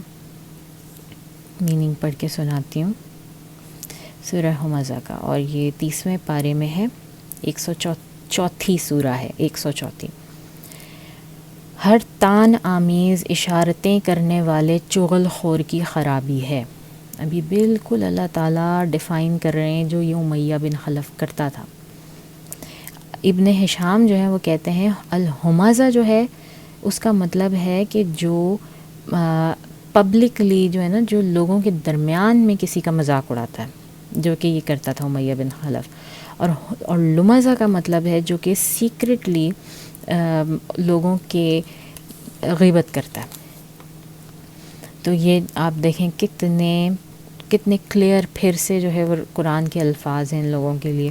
میننگ پڑھ کے سناتی ہوں سورہ ہمزہ کا، اور یہ 30ویں پارے میں ہے، 104 سورہ ہے، 104. ہر تان آمیز اشارتیں کرنے والے چغل خور کی خرابی ہے. ابھی بالکل اللہ تعالیٰ ڈیفائن کر رہے ہیں جو یہ امیہ بن خلف کرتا تھا. ابن ہشام جو ہے وہ کہتے ہیں الہمزہ جو ہے اس کا مطلب ہے کہ جو پبلکلی جو ہے نا، جو لوگوں کے درمیان میں کسی کا مذاق اڑاتا ہے، جو کہ یہ کرتا تھا امیہ بن خلف. اور لمزہ کا مطلب ہے جو کہ سیکرٹلی لوگوں کے غیبت کرتا ہے. تو یہ آپ دیکھیں کتنے کلیئر پھر سے جو ہے وہ قرآن کے الفاظ ہیں ان لوگوں کے لیے.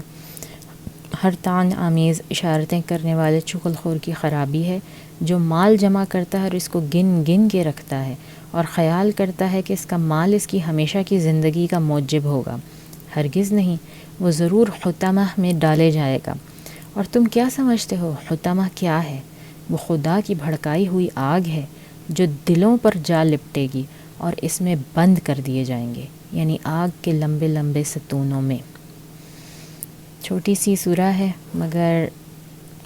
ہر تان آمیز اشارتیں کرنے والے چغل خور کی خرابی ہے، جو مال جمع کرتا ہے اور اس کو گن کے رکھتا ہے اور خیال کرتا ہے کہ اس کا مال اس کی ہمیشہ کی زندگی کا موجب ہوگا. ہرگز نہیں، وہ ضرور حطمہ میں ڈالے جائے گا. اور تم کیا سمجھتے ہو حطمہ کیا ہے؟ وہ خدا کی بھڑکائی ہوئی آگ ہے جو دلوں پر جا لپٹے گی اور اس میں بند کر دیے جائیں گے، یعنی آگ کے لمبے لمبے ستونوں میں. چھوٹی سی سورہ ہے مگر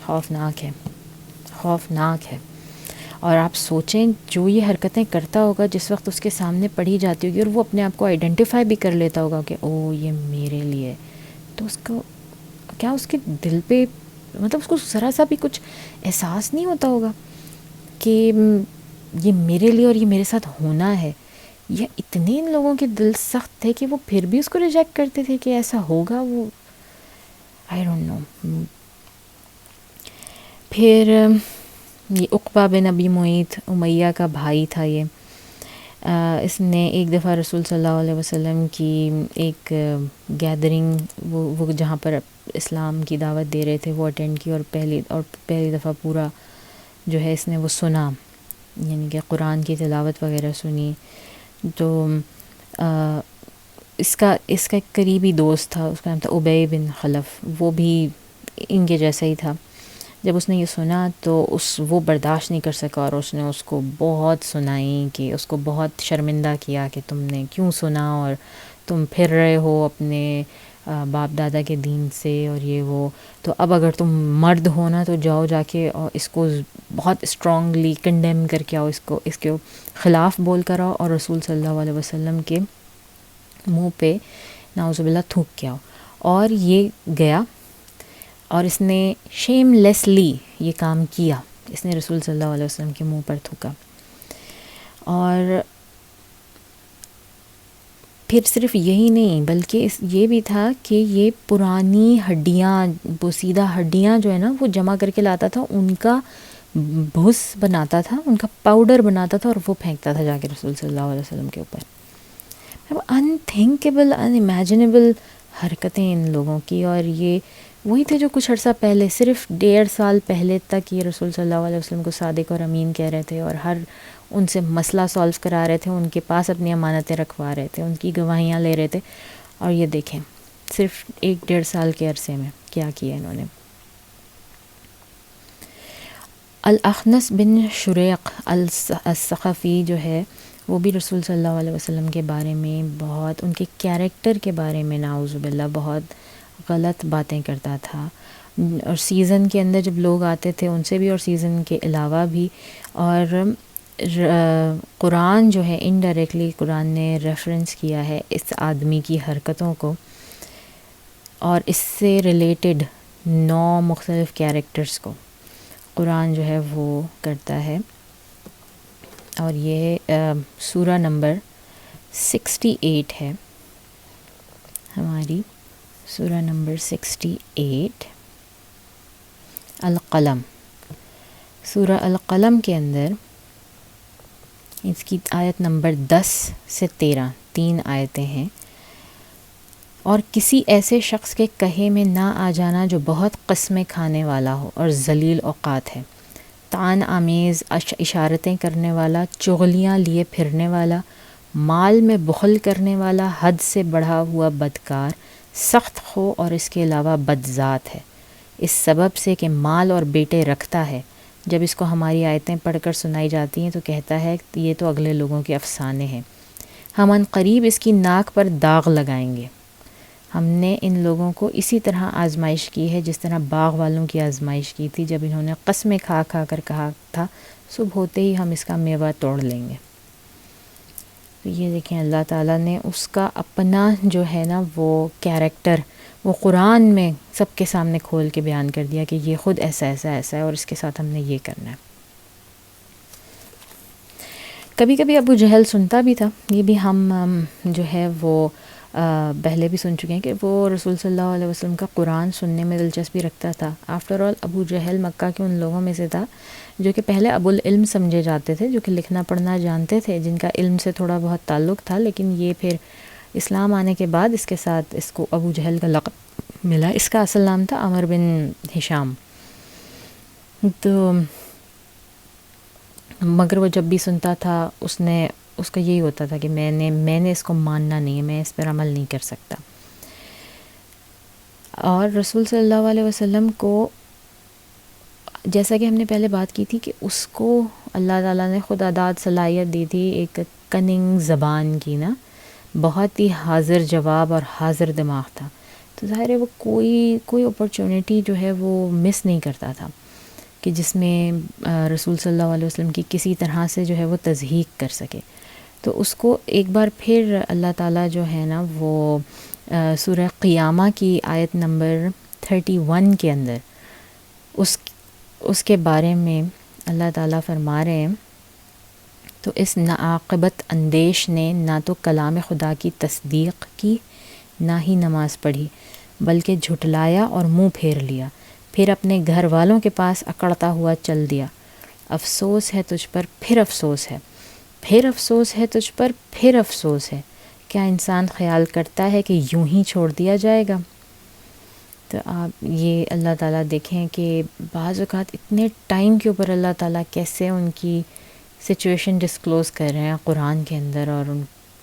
خوفناک ہے. اور آپ سوچیں جو یہ حرکتیں کرتا ہوگا جس وقت اس کے سامنے پڑھی جاتی ہوگی، اور وہ اپنے آپ کو آئیڈینٹیفائی بھی کر لیتا ہوگا کہ او یہ میرے لیے، تو اس کو کیا اس کے دل پہ مطلب اس کو ذرا سا بھی کچھ احساس نہیں ہوتا ہوگا کہ یہ میرے لیے اور یہ میرے ساتھ ہونا ہے. یہ اتنے ان لوگوں کے دل سخت تھے کہ وہ پھر بھی اس کو ریجیکٹ کرتے تھے کہ ایسا ہوگا. وہ آئی ڈونٹ نو. پھر یہ عقبہ بن ابی معیط امیہ کا بھائی تھا. یہ اس نے ایک دفعہ رسول صلی اللہ علیہ وسلم کی ایک گیدرنگ وہ جہاں پر اسلام کی دعوت دے رہے تھے وہ اٹینڈ کی، اور پہلی دفعہ پورا جو ہے اس نے وہ سنا، یعنی کہ قرآن کی تلاوت وغیرہ سنی. تو اس کا ایک قریبی دوست تھا، اس کا نام تھا ابی بن خلف، وہ بھی ان کے جیسا ہی تھا. جب اس نے یہ سنا تو وہ برداشت نہیں کر سکا، اور اس نے اس کو بہت سنائی، کہ اس کو بہت شرمندہ کیا کہ تم نے کیوں سنا، اور تم پھر رہے ہو اپنے باپ دادا کے دین سے، اور یہ وہ. تو اب اگر تم مرد ہو نا تو جاؤ جا کے اور اس کو بہت اسٹرانگلی کنڈیم کر کے آؤ، اس کے خلاف بول کر آؤ، اور رسول صلی اللہ علیہ وسلم کے منہ پہ نعوذ باللہ تھوک کے آؤ. اور یہ گیا اور اس نے شیم لیسلی یہ کام کیا، اس نے رسول صلی اللہ علیہ وسلم کے منہ پر تھوکا. اور پھر صرف یہی نہیں بلکہ یہ بھی تھا کہ یہ پرانی ہڈیاں، بوسیدہ ہڈیاں جو ہے نا وہ جمع کر کے لاتا تھا، ان کا بھس بناتا تھا، ان کا پاؤڈر بناتا تھا، اور وہ پھینکتا تھا جا کے رسول صلی اللہ علیہ وسلم کے اوپر. ان تھنکیبل، ان امیجنیبل حرکتیں ان لوگوں کی. اور یہ وہی تھے جو کچھ عرصہ پہلے، صرف 1.5 سال پہلے تک یہ رسول صلی اللہ علیہ وسلم کو صادق اور امین کہہ رہے تھے، اور ہر ان سے مسئلہ سالو کرا رہے تھے، ان کے پاس اپنی امانتیں رکھوا رہے تھے، ان کی گواہیاں لے رہے تھے. اور یہ دیکھیں صرف 1.5 سال کے عرصے میں کیا کیا انہوں نے. الاخنس بن شریق الثقفی جو ہے وہ بھی رسول صلی اللہ علیہ وسلم کے بارے میں بہت، ان کے کیریکٹر کے بارے میں نعوذ باللہ بہت غلط باتیں کرتا تھا. اور سیزن کے اندر جب لوگ آتے تھے ان سے بھی، اور سیزن کے علاوہ بھی. اور قرآن جو ہے انڈائریکٹلی قرآن نے ریفرنس کیا ہے اس آدمی کی حرکتوں کو، اور اس سے ریلیٹڈ 9 مختلف کیریکٹرز کو قرآن جو ہے وہ کرتا ہے. اور یہ سورہ نمبر 68 ہے ہماری، سورہ نمبر 68 القلم. سورہ القلم کے اندر اس کی آیت نمبر 10 سے 13 3 آیتیں ہیں. اور کسی ایسے شخص کے کہے میں نہ آ جانا جو بہت قسمیں کھانے والا ہو اور ذلیل اوقات ہے، طعن آمیز اشارتیں کرنے والا، چغلیاں لیے پھرنے والا، مال میں بخل کرنے والا، حد سے بڑھا ہوا بدکار، سخت خو اور اس کے علاوہ بدذات ہے، اس سبب سے کہ مال اور بیٹے رکھتا ہے. جب اس کو ہماری آیتیں پڑھ کر سنائی جاتی ہیں تو کہتا ہے کہ یہ تو اگلے لوگوں کے افسانے ہیں، ہم ان قریب اس کی ناک پر داغ لگائیں گے. ہم نے ان لوگوں کو اسی طرح آزمائش کی ہے جس طرح باغ والوں کی آزمائش کی تھی، جب انہوں نے قسمیں کھا کھا کر کہا تھا صبح ہوتے ہی ہم اس کا میوہ توڑ لیں گے. تو یہ دیکھیں اللہ تعالیٰ نے اس کا اپنا جو ہے نا وہ کیریکٹر وہ قرآن میں سب کے سامنے کھول کے بیان کر دیا کہ یہ خود ایسا ایسا ایسا ہے، اور اس کے ساتھ ہم نے یہ کرنا ہے. کبھی کبھی ابو جہل سنتا بھی تھا، یہ بھی ہم جو ہے وہ پہلے بھی سن چکے ہیں کہ وہ رسول صلی اللہ علیہ وسلم کا قرآن سننے میں دلچسپی رکھتا تھا. آفٹر آل ابو جہل مکہ کے ان لوگوں میں سے تھا جو کہ پہلے ابو العلم سمجھے جاتے تھے، جو کہ لکھنا پڑھنا جانتے تھے، جن کا علم سے تھوڑا بہت تعلق تھا. لیکن یہ پھر اسلام آنے کے بعد اس کے ساتھ اس کو ابو جہل کا لقب ملا. اس کا اصل نام تھا عمر بن ہشام. تو مگر وہ جب بھی سنتا تھا اس کا یہی ہوتا تھا کہ میں نے اس کو ماننا نہیں ہے، میں اس پر عمل نہیں کر سکتا. اور رسول صلی اللہ علیہ وسلم کو جیسا کہ ہم نے پہلے بات کی تھی کہ اس کو اللہ تعالیٰ نے خود اداد صلاحیت دی تھی ایک کننگ زبان کی نا، بہت ہی حاضر جواب اور حاضر دماغ تھا. تو ظاہر ہے وہ کوئی اپرچونٹی جو ہے وہ مس نہیں کرتا تھا کہ جس میں رسول صلی اللہ علیہ وسلم کی کسی طرح سے جو ہے وہ تضحیق کر سکے. تو اس کو ایک بار پھر اللہ تعالیٰ جو ہے نا وہ سورہ قیامہ کی آیت نمبر 31 کے اندر اس کے بارے میں اللہ تعالیٰ فرما رہے ہیں، تو اس ناعاقبت اندیش نے نہ تو کلام خدا کی تصدیق کی نہ ہی نماز پڑھی، بلکہ جھٹلایا اور منہ پھیر لیا، پھر اپنے گھر والوں کے پاس اکڑتا ہوا چل دیا. افسوس ہے تجھ پر، پھر افسوس ہے. پھر افسوس ہے تجھ پر، پھر افسوس ہے، کیا انسان خیال کرتا ہے کہ یوں ہی چھوڑ دیا جائے گا؟ تو آپ یہ اللہ تعالیٰ دیکھیں کہ بعض اوقات اتنے ٹائم کے اوپر اللہ تعالیٰ کیسے ان کی سچویشن ڈسکلوز کر رہے ہیں قرآن کے اندر،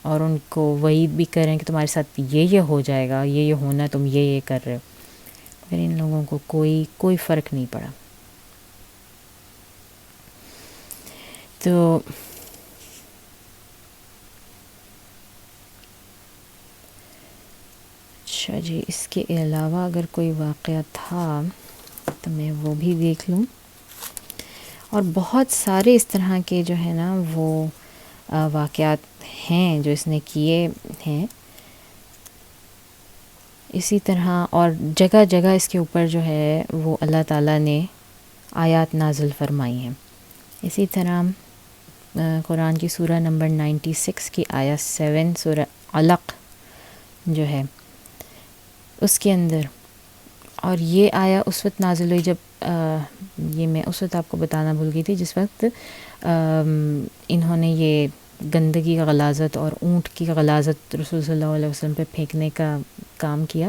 اور ان کو وعید بھی کر رہے ہیں کہ تمہارے ساتھ یہ ہو جائے گا، یہ ہونا، تم یہ کر رہے ہو، مگر ان لوگوں کو کوئی فرق نہیں پڑا۔ تو اچھا جی، اس کے علاوہ اگر کوئی واقعہ تھا تو میں وہ بھی دیکھ لوں، اور بہت سارے اس طرح کے جو ہے نا وہ واقعات ہیں جو اس نے کیے ہیں اسی طرح، اور جگہ جگہ اس کے اوپر جو ہے وہ اللہ تعالیٰ نے آیات نازل فرمائی ہیں۔ اسی طرح قرآن کی سورہ نمبر 96 کی آیت 7 سورہ علق جو ہے اس کے اندر، اور یہ آیا اس وقت نازل ہوئی جب یہ میں اس وقت آپ کو بتانا بھول گئی تھی، جس وقت انہوں نے یہ گندگی کا غلاظت اور اونٹ کی غلاظت رسول صلی اللہ علیہ وسلم پہ پھینکنے کا کام کیا،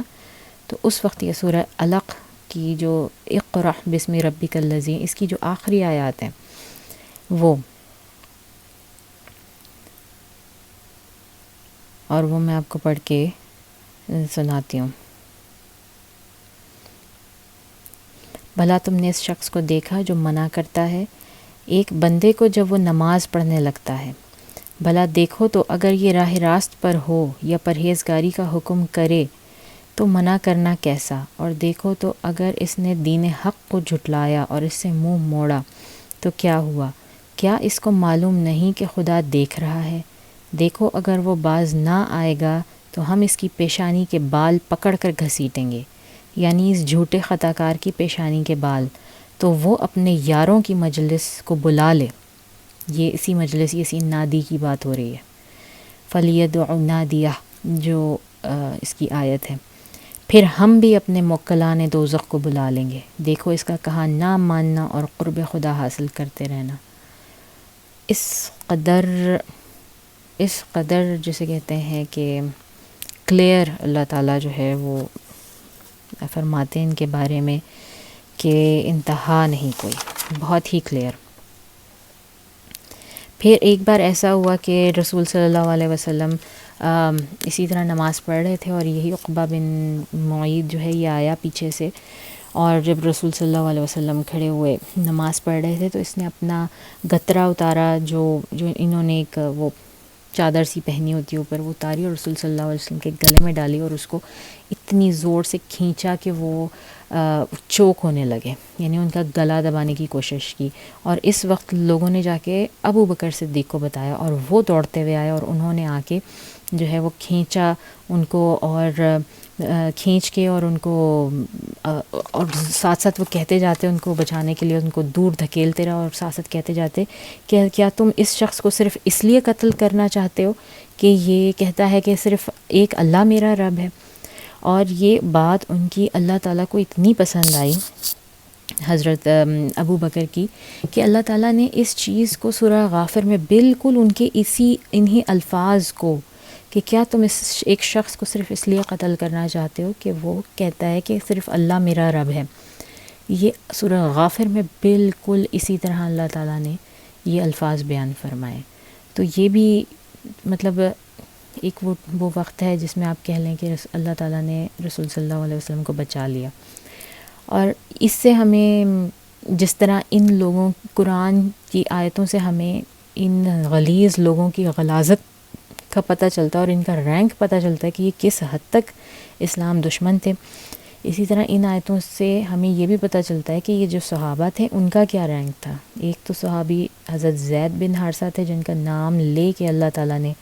تو اس وقت یہ سورہ علق کی جو اقرأ بسم ربک الذی، اس کی جو آخری آیات ہیں وہ، اور وہ میں آپ کو پڑھ کے سناتی ہوں۔ بھلا تم نے اس شخص کو دیکھا جو منع کرتا ہے ایک بندے کو جب وہ نماز پڑھنے لگتا ہے، بھلا دیکھو تو اگر یہ راہ راست پر ہو یا پرہیزگاری کا حکم کرے تو منع کرنا کیسا، اور دیکھو تو اگر اس نے دین حق کو جھٹلایا اور اس سے منہ موڑا تو کیا ہوا، کیا اس کو معلوم نہیں کہ خدا دیکھ رہا ہے؟ دیکھو اگر وہ باز نہ آئے گا تو ہم اس کی پیشانی کے بال پکڑ کر گھسیٹیں گے، یعنی اس جھوٹے خطا کار کی پیشانی کے بال، تو وہ اپنے یاروں کی مجلس کو بلا لے۔ یہ اسی مجلس، اسی نادی کی بات ہو رہی ہے، فَلْيَدْعُ نَادِيَهُ جو اس کی آیت ہے۔ پھر ہم بھی اپنے موکلان دوزخ کو بلا لیں گے، دیکھو اس کا کہا نہ ماننا اور قرب خدا حاصل کرتے رہنا۔ اس قدر جسے کہتے ہیں کہ کلیئر اللہ تعالیٰ جو ہے وہ فرماتے ہیں ان کے بارے میں کہ انتہا نہیں کوئی، بہت ہی کلیئر۔ پھر ایک بار ایسا ہوا کہ رسول صلی اللہ علیہ وسلم اسی طرح نماز پڑھ رہے تھے، اور یہی عقبہ بن معید جو ہے یہ آیا پیچھے سے، اور جب رسول صلی اللہ علیہ وسلم کھڑے ہوئے نماز پڑھ رہے تھے تو اس نے اپنا گترا اتارا، جو انہوں نے ایک وہ چادر سی پہنی ہوتی ہے اوپر، وہ اتاری اور رسول صلی اللہ علیہ وسلم کے گلے میں ڈالی، اور اس کو اتنی زور سے کھینچا کہ وہ چوک ہونے لگے، یعنی ان کا گلا دبانے کی کوشش کی، اور اس وقت لوگوں نے جا کے ابو بکر صدیق کو بتایا، اور وہ دوڑتے ہوئے آئے اور انہوں نے آ کے جو ہے وہ کھینچا ان کو، اور کھینچ کے اور ان کو اور ساتھ ساتھ وہ کہتے جاتے ان کو بچانے کے لیے، ان کو دور دھکیلتے رہا، اور ساتھ ساتھ کہتے جاتے کہ کیا تم اس شخص کو صرف اس لیے قتل کرنا چاہتے ہو کہ یہ کہتا ہے کہ صرف ایک اللہ میرا رب ہے؟ اور یہ بات ان کی اللہ تعالیٰ کو اتنی پسند آئی حضرت ابو بکر کی، کہ اللہ تعالیٰ نے اس چیز کو سورہ غافر میں بالکل ان کے انہی الفاظ کو، کہ کیا تم اس ایک شخص کو صرف اس لیے قتل کرنا چاہتے ہو کہ وہ کہتا ہے کہ صرف اللہ میرا رب ہے، یہ سورہ غافر میں بالکل اسی طرح اللہ تعالیٰ نے یہ الفاظ بیان فرمائے۔ تو یہ بھی مطلب ایک وہ وقت ہے جس میں آپ کہہ لیں کہ اللہ تعالیٰ نے رسول صلی اللہ علیہ وسلم کو بچا لیا، اور اس سے ہمیں جس طرح ان لوگوں قرآن کی آیتوں سے ہمیں ان غلیظ لوگوں کی غلاظت کا پتہ چلتا ہے اور ان کا رینک پتہ چلتا ہے کہ یہ کس حد تک اسلام دشمن تھے، اسی طرح ان آیتوں سے ہمیں یہ بھی پتہ چلتا ہے کہ یہ جو صحابہ تھے ان کا کیا رینک تھا۔ ایک تو صحابی حضرت زید بن حارثہ تھے جن کا نام لے کے اللہ تعالیٰ نے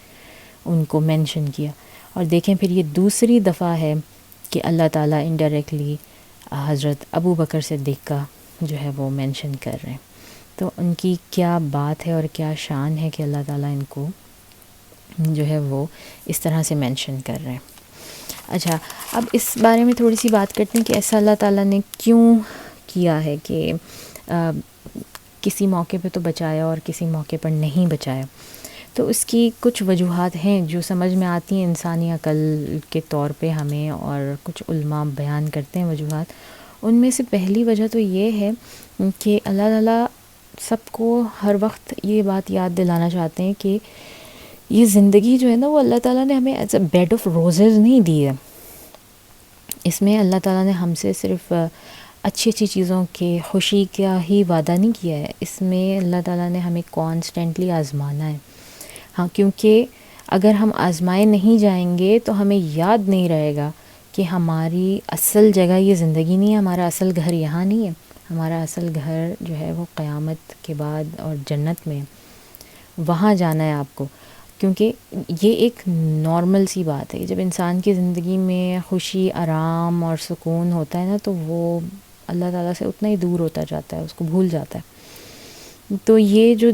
ان کو مینشن کیا، اور دیکھیں پھر یہ دوسری دفعہ ہے کہ اللہ تعالیٰ انڈائریکٹلی حضرت ابو بکر صدیق کا جو ہے وہ مینشن کر رہے ہیں۔ تو ان کی کیا بات ہے اور کیا شان ہے کہ اللہ تعالیٰ ان کو جو ہے وہ اس طرح سے مینشن کر رہے ہیں۔ اچھا، اب اس بارے میں تھوڑی سی بات کرتے ہیں کہ ایسا اللہ تعالیٰ نے کیوں کیا ہے کہ کسی موقع پہ تو بچایا اور کسی موقع پر نہیں بچایا۔ تو اس کی کچھ وجوہات ہیں جو سمجھ میں آتی ہیں انسانی عقل کے طور پہ ہمیں، اور کچھ علماء بیان کرتے ہیں وجوہات. ان میں سے پہلی وجہ تو یہ ہے کہ اللہ تعالیٰ سب کو ہر وقت یہ بات یاد دلانا چاہتے ہیں کہ یہ زندگی جو ہے نا، وہ اللہ تعالیٰ نے ہمیں as a bad of roses نہیں دی ہے. اس میں اللہ تعالیٰ نے ہم سے صرف اچھی اچھی چیزوں کے خوشی کا ہی وعدہ نہیں کیا ہے، اس میں اللہ تعالیٰ نے ہمیں کانسٹنٹلی آزمانا ہے. ہاں، کیونکہ اگر ہم آزمائے نہیں جائیں گے تو ہمیں یاد نہیں رہے گا کہ ہماری اصل جگہ یہ زندگی نہیں ہے، ہمارا اصل گھر یہاں نہیں ہے. ہمارا اصل گھر جو ہے وہ قیامت کے بعد اور جنت میں، وہاں جانا ہے آپ کو. کیونکہ یہ ایک نارمل سی بات ہے، جب انسان کی زندگی میں خوشی، آرام اور سکون ہوتا ہے نا، تو وہ اللہ تعالیٰ سے اتنا ہی دور ہوتا جاتا ہے، اس کو بھول جاتا ہے. تو یہ جو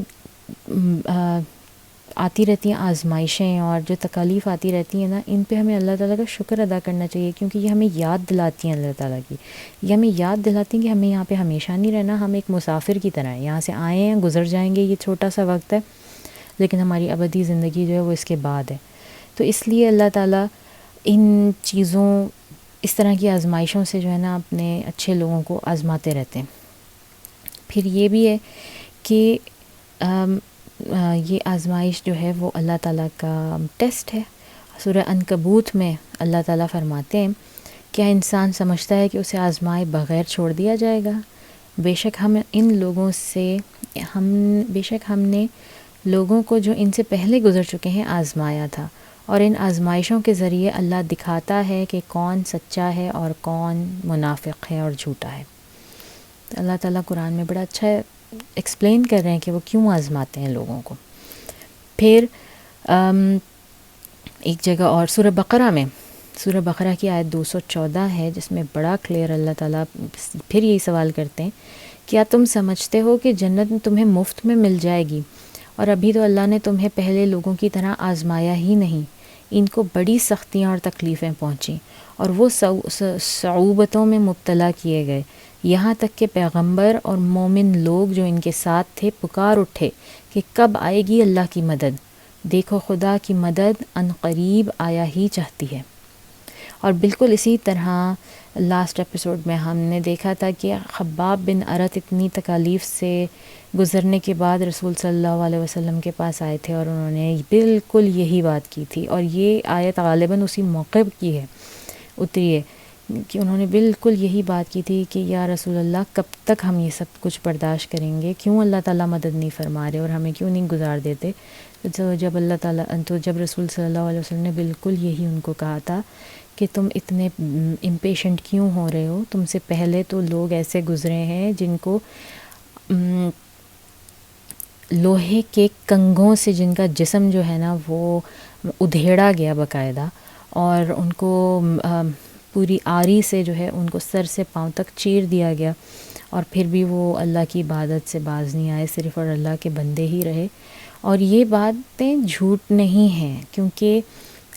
آتی رہتی ہیں آزمائشیں اور جو تکالیف آتی رہتی ہیں نا، ان پہ ہمیں اللہ تعالیٰ کا شکر ادا کرنا چاہیے، کیونکہ یہ ہمیں یاد دلاتی ہیں اللہ تعالیٰ کی. یہ ہمیں یاد دلاتی ہیں کہ ہمیں یہاں پہ ہمیشہ نہیں رہنا، ہم ایک مسافر کی طرح ہیں، یہاں سے آئے ہیں، گزر جائیں گے، یہ چھوٹا سا وقت ہے، لیکن ہماری ابدی زندگی جو ہے وہ اس کے بعد ہے. تو اس لیے اللہ تعالیٰ ان چیزوں، اس طرح کی آزمائشوں سے جو ہے نا اپنے اچھے لوگوں کو آزماتے رہتے ہیں. پھر یہ بھی ہے کہ یہ آزمائش جو ہے وہ اللہ تعالیٰ کا ٹیسٹ ہے. سورہ عنکبوت میں اللہ تعالیٰ فرماتے ہیں، کیا انسان سمجھتا ہے کہ اسے آزمائے بغیر چھوڑ دیا جائے گا؟ بے شک ہم نے لوگوں کو جو ان سے پہلے گزر چکے ہیں آزمایا تھا، اور ان آزمائشوں کے ذریعے اللہ دکھاتا ہے کہ کون سچا ہے اور کون منافق ہے اور جھوٹا ہے. اللہ تعالیٰ قرآن میں بڑا اچھا ایکسپلین کر رہے ہیں کہ وہ کیوں آزماتے ہیں لوگوں کو. پھر ایک جگہ اور سورہ بقرہ کی آیت 214 ہے، جس میں بڑا کلیئر اللہ تعالیٰ پھر یہی سوال کرتے ہیں، کیا تم سمجھتے ہو کہ جنت تمہیں مفت میں مل جائے گی؟ اور ابھی تو اللہ نے تمہیں پہلے لوگوں کی طرح آزمایا ہی نہیں، ان کو بڑی سختیاں اور تکلیفیں پہنچیں، اور وہ صعوبتوں میں مبتلا کیے گئے، یہاں تک کہ پیغمبر اور مومن لوگ جو ان کے ساتھ تھے پکار اٹھے کہ کب آئے گی اللہ کی مدد. دیکھو خدا کی مدد ان قریب آیا ہی چاہتی ہے. اور بالکل اسی طرح لاسٹ ایپیسوڈ میں ہم نے دیکھا تھا کہ خباب بن ارت اتنی تکالیف سے گزرنے کے بعد رسول صلی اللہ علیہ وسلم کے پاس آئے تھے، اور انہوں نے بالکل یہی بات کی تھی، اور یہ آیت غالباً اسی موقع کی ہے اتری ہے کہ انہوں نے بالکل یہی بات کی تھی کہ یا رسول اللہ کب تک ہم یہ سب کچھ برداشت کریں گے، کیوں اللہ تعالیٰ مدد نہیں فرما رہے اور ہمیں کیوں نہیں گزار دیتے. تو جب رسول صلی اللہ علیہ وسلم نے بالکل یہی ان کو کہا تھا کہ تم اتنے امپیشنٹ کیوں ہو رہے ہو، تم سے پہلے تو لوگ ایسے گزرے ہیں جن کو لوہے کے کنگھوں سے جن کا جسم جو ہے نا وہ ادھیڑا گیا باقاعدہ، اور ان کو پوری آری سے جو ہے ان کو سر سے پاؤں تک چیر دیا گیا، اور پھر بھی وہ اللہ کی عبادت سے باز نہیں آئے صرف، اور اللہ کے بندے ہی رہے. اور یہ باتیں جھوٹ نہیں ہیں، کیونکہ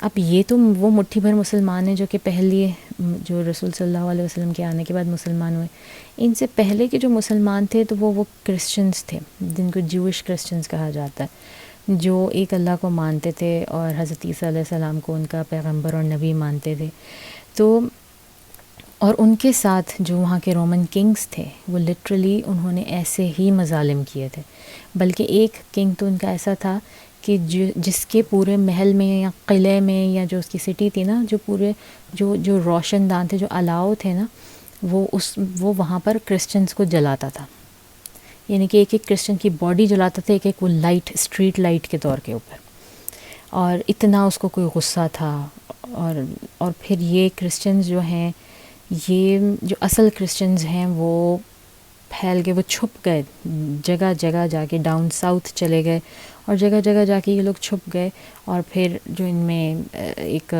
اب یہ تو وہ مٹھی بھر مسلمان ہیں جو کہ پہلے جو رسول صلی اللہ علیہ وسلم کے آنے کے بعد مسلمان ہوئے. ان سے پہلے کے جو مسلمان تھے تو وہ کرسچنز تھے، جن کو جوش کرسچنز کہا جاتا ہے، جو ایک اللہ کو مانتے تھے اور حضرت عیسیٰ علیہ السلام کو ان کا پیغمبر اور نبی مانتے تھے. تو اور ان کے ساتھ جو وہاں کے رومن کنگز تھے، وہ لٹرلی انہوں نے ایسے ہی مظالم کیے تھے. بلکہ ایک کنگ تو ان کا ایسا تھا کہ جس کے پورے محل میں یا قلعے میں یا جو اس کی سٹی تھی نا، جو پورے جو روشن دان تھے، جو الاؤ تھے نا، وہ وہاں پر کرسچنز کو جلاتا تھا. یعنی کہ ایک ایک کرسچن کی باڈی جلاتا تھا، ایک ایک وہ لائٹ، اسٹریٹ لائٹ کے طور کے اوپر. اور اتنا اس کو کوئی غصہ تھا. اور پھر یہ کرسچنز جو ہیں، یہ جو اصل کرسچنز ہیں وہ پھیل گئے، وہ چھپ گئے، جگہ جگہ جا کے ڈاؤن ساؤتھ چلے گئے، اور جگہ جگہ جا کے یہ لوگ چھپ گئے. اور پھر جو ان میں ایک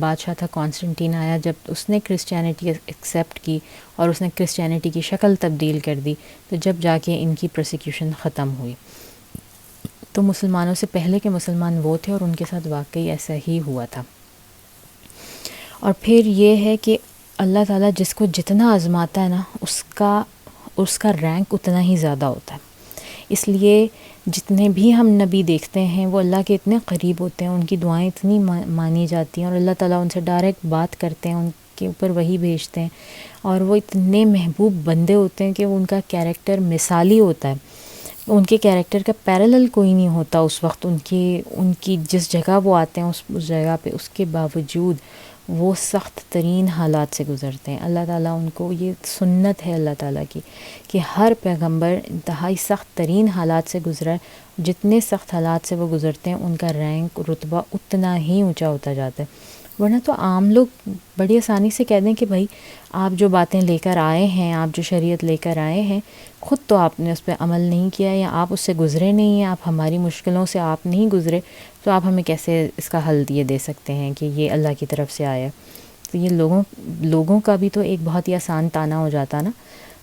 بادشاہ تھا کانسٹنٹین آیا، جب اس نے کرسچینٹی ایکسیپٹ کی اور اس نے کرسچینٹی کی شکل تبدیل کر دی، تو جب جا کے ان کی پروسیکیوشن ختم ہوئی. تو مسلمانوں سے پہلے کے مسلمان وہ تھے، اور ان کے ساتھ واقعی ایسا ہی ہوا تھا. اور پھر یہ ہے کہ اللہ تعالیٰ جس کو جتنا آزماتا ہے نا، اس کا رینک اتنا ہی زیادہ ہوتا ہے. اس لیے جتنے بھی ہم نبی دیکھتے ہیں وہ اللہ کے اتنے قریب ہوتے ہیں، ان کی دعائیں اتنی مانی جاتی ہیں، اور اللہ تعالیٰ ان سے ڈائریکٹ بات کرتے ہیں، ان کے اوپر وحی بھیجتے ہیں، اور وہ اتنے محبوب بندے ہوتے ہیں کہ ان کا کیریکٹر مثالی ہوتا ہے، ان کے کیریکٹر کا پیرالل کوئی نہیں ہوتا اس وقت، ان کی جس جگہ وہ آتے ہیں اس جگہ پہ، اس کے باوجود وہ سخت ترین حالات سے گزرتے ہیں۔ اللہ تعالیٰ ان کو، یہ سنت ہے اللہ تعالیٰ کی کہ ہر پیغمبر انتہائی سخت ترین حالات سے گزرا ہے، جتنے سخت حالات سے وہ گزرتے ہیں ان کا رینک، رتبہ اتنا ہی اونچا ہوتا جاتا ہے۔ ورنہ تو عام لوگ بڑی آسانی سے کہہ دیں کہ بھائی آپ جو باتیں لے کر آئے ہیں، آپ جو شریعت لے کر آئے ہیں، خود تو آپ نے اس پہ عمل نہیں کیا، یا آپ اس سے گزرے نہیں ہیں، آپ ہماری مشکلوں سے آپ نہیں گزرے، تو آپ ہمیں کیسے اس کا حل دے سکتے ہیں کہ یہ اللہ کی طرف سے آیا ہے؟ تو یہ لوگوں کا بھی تو ایک بہت ہی آسان تانا ہو جاتا نا۔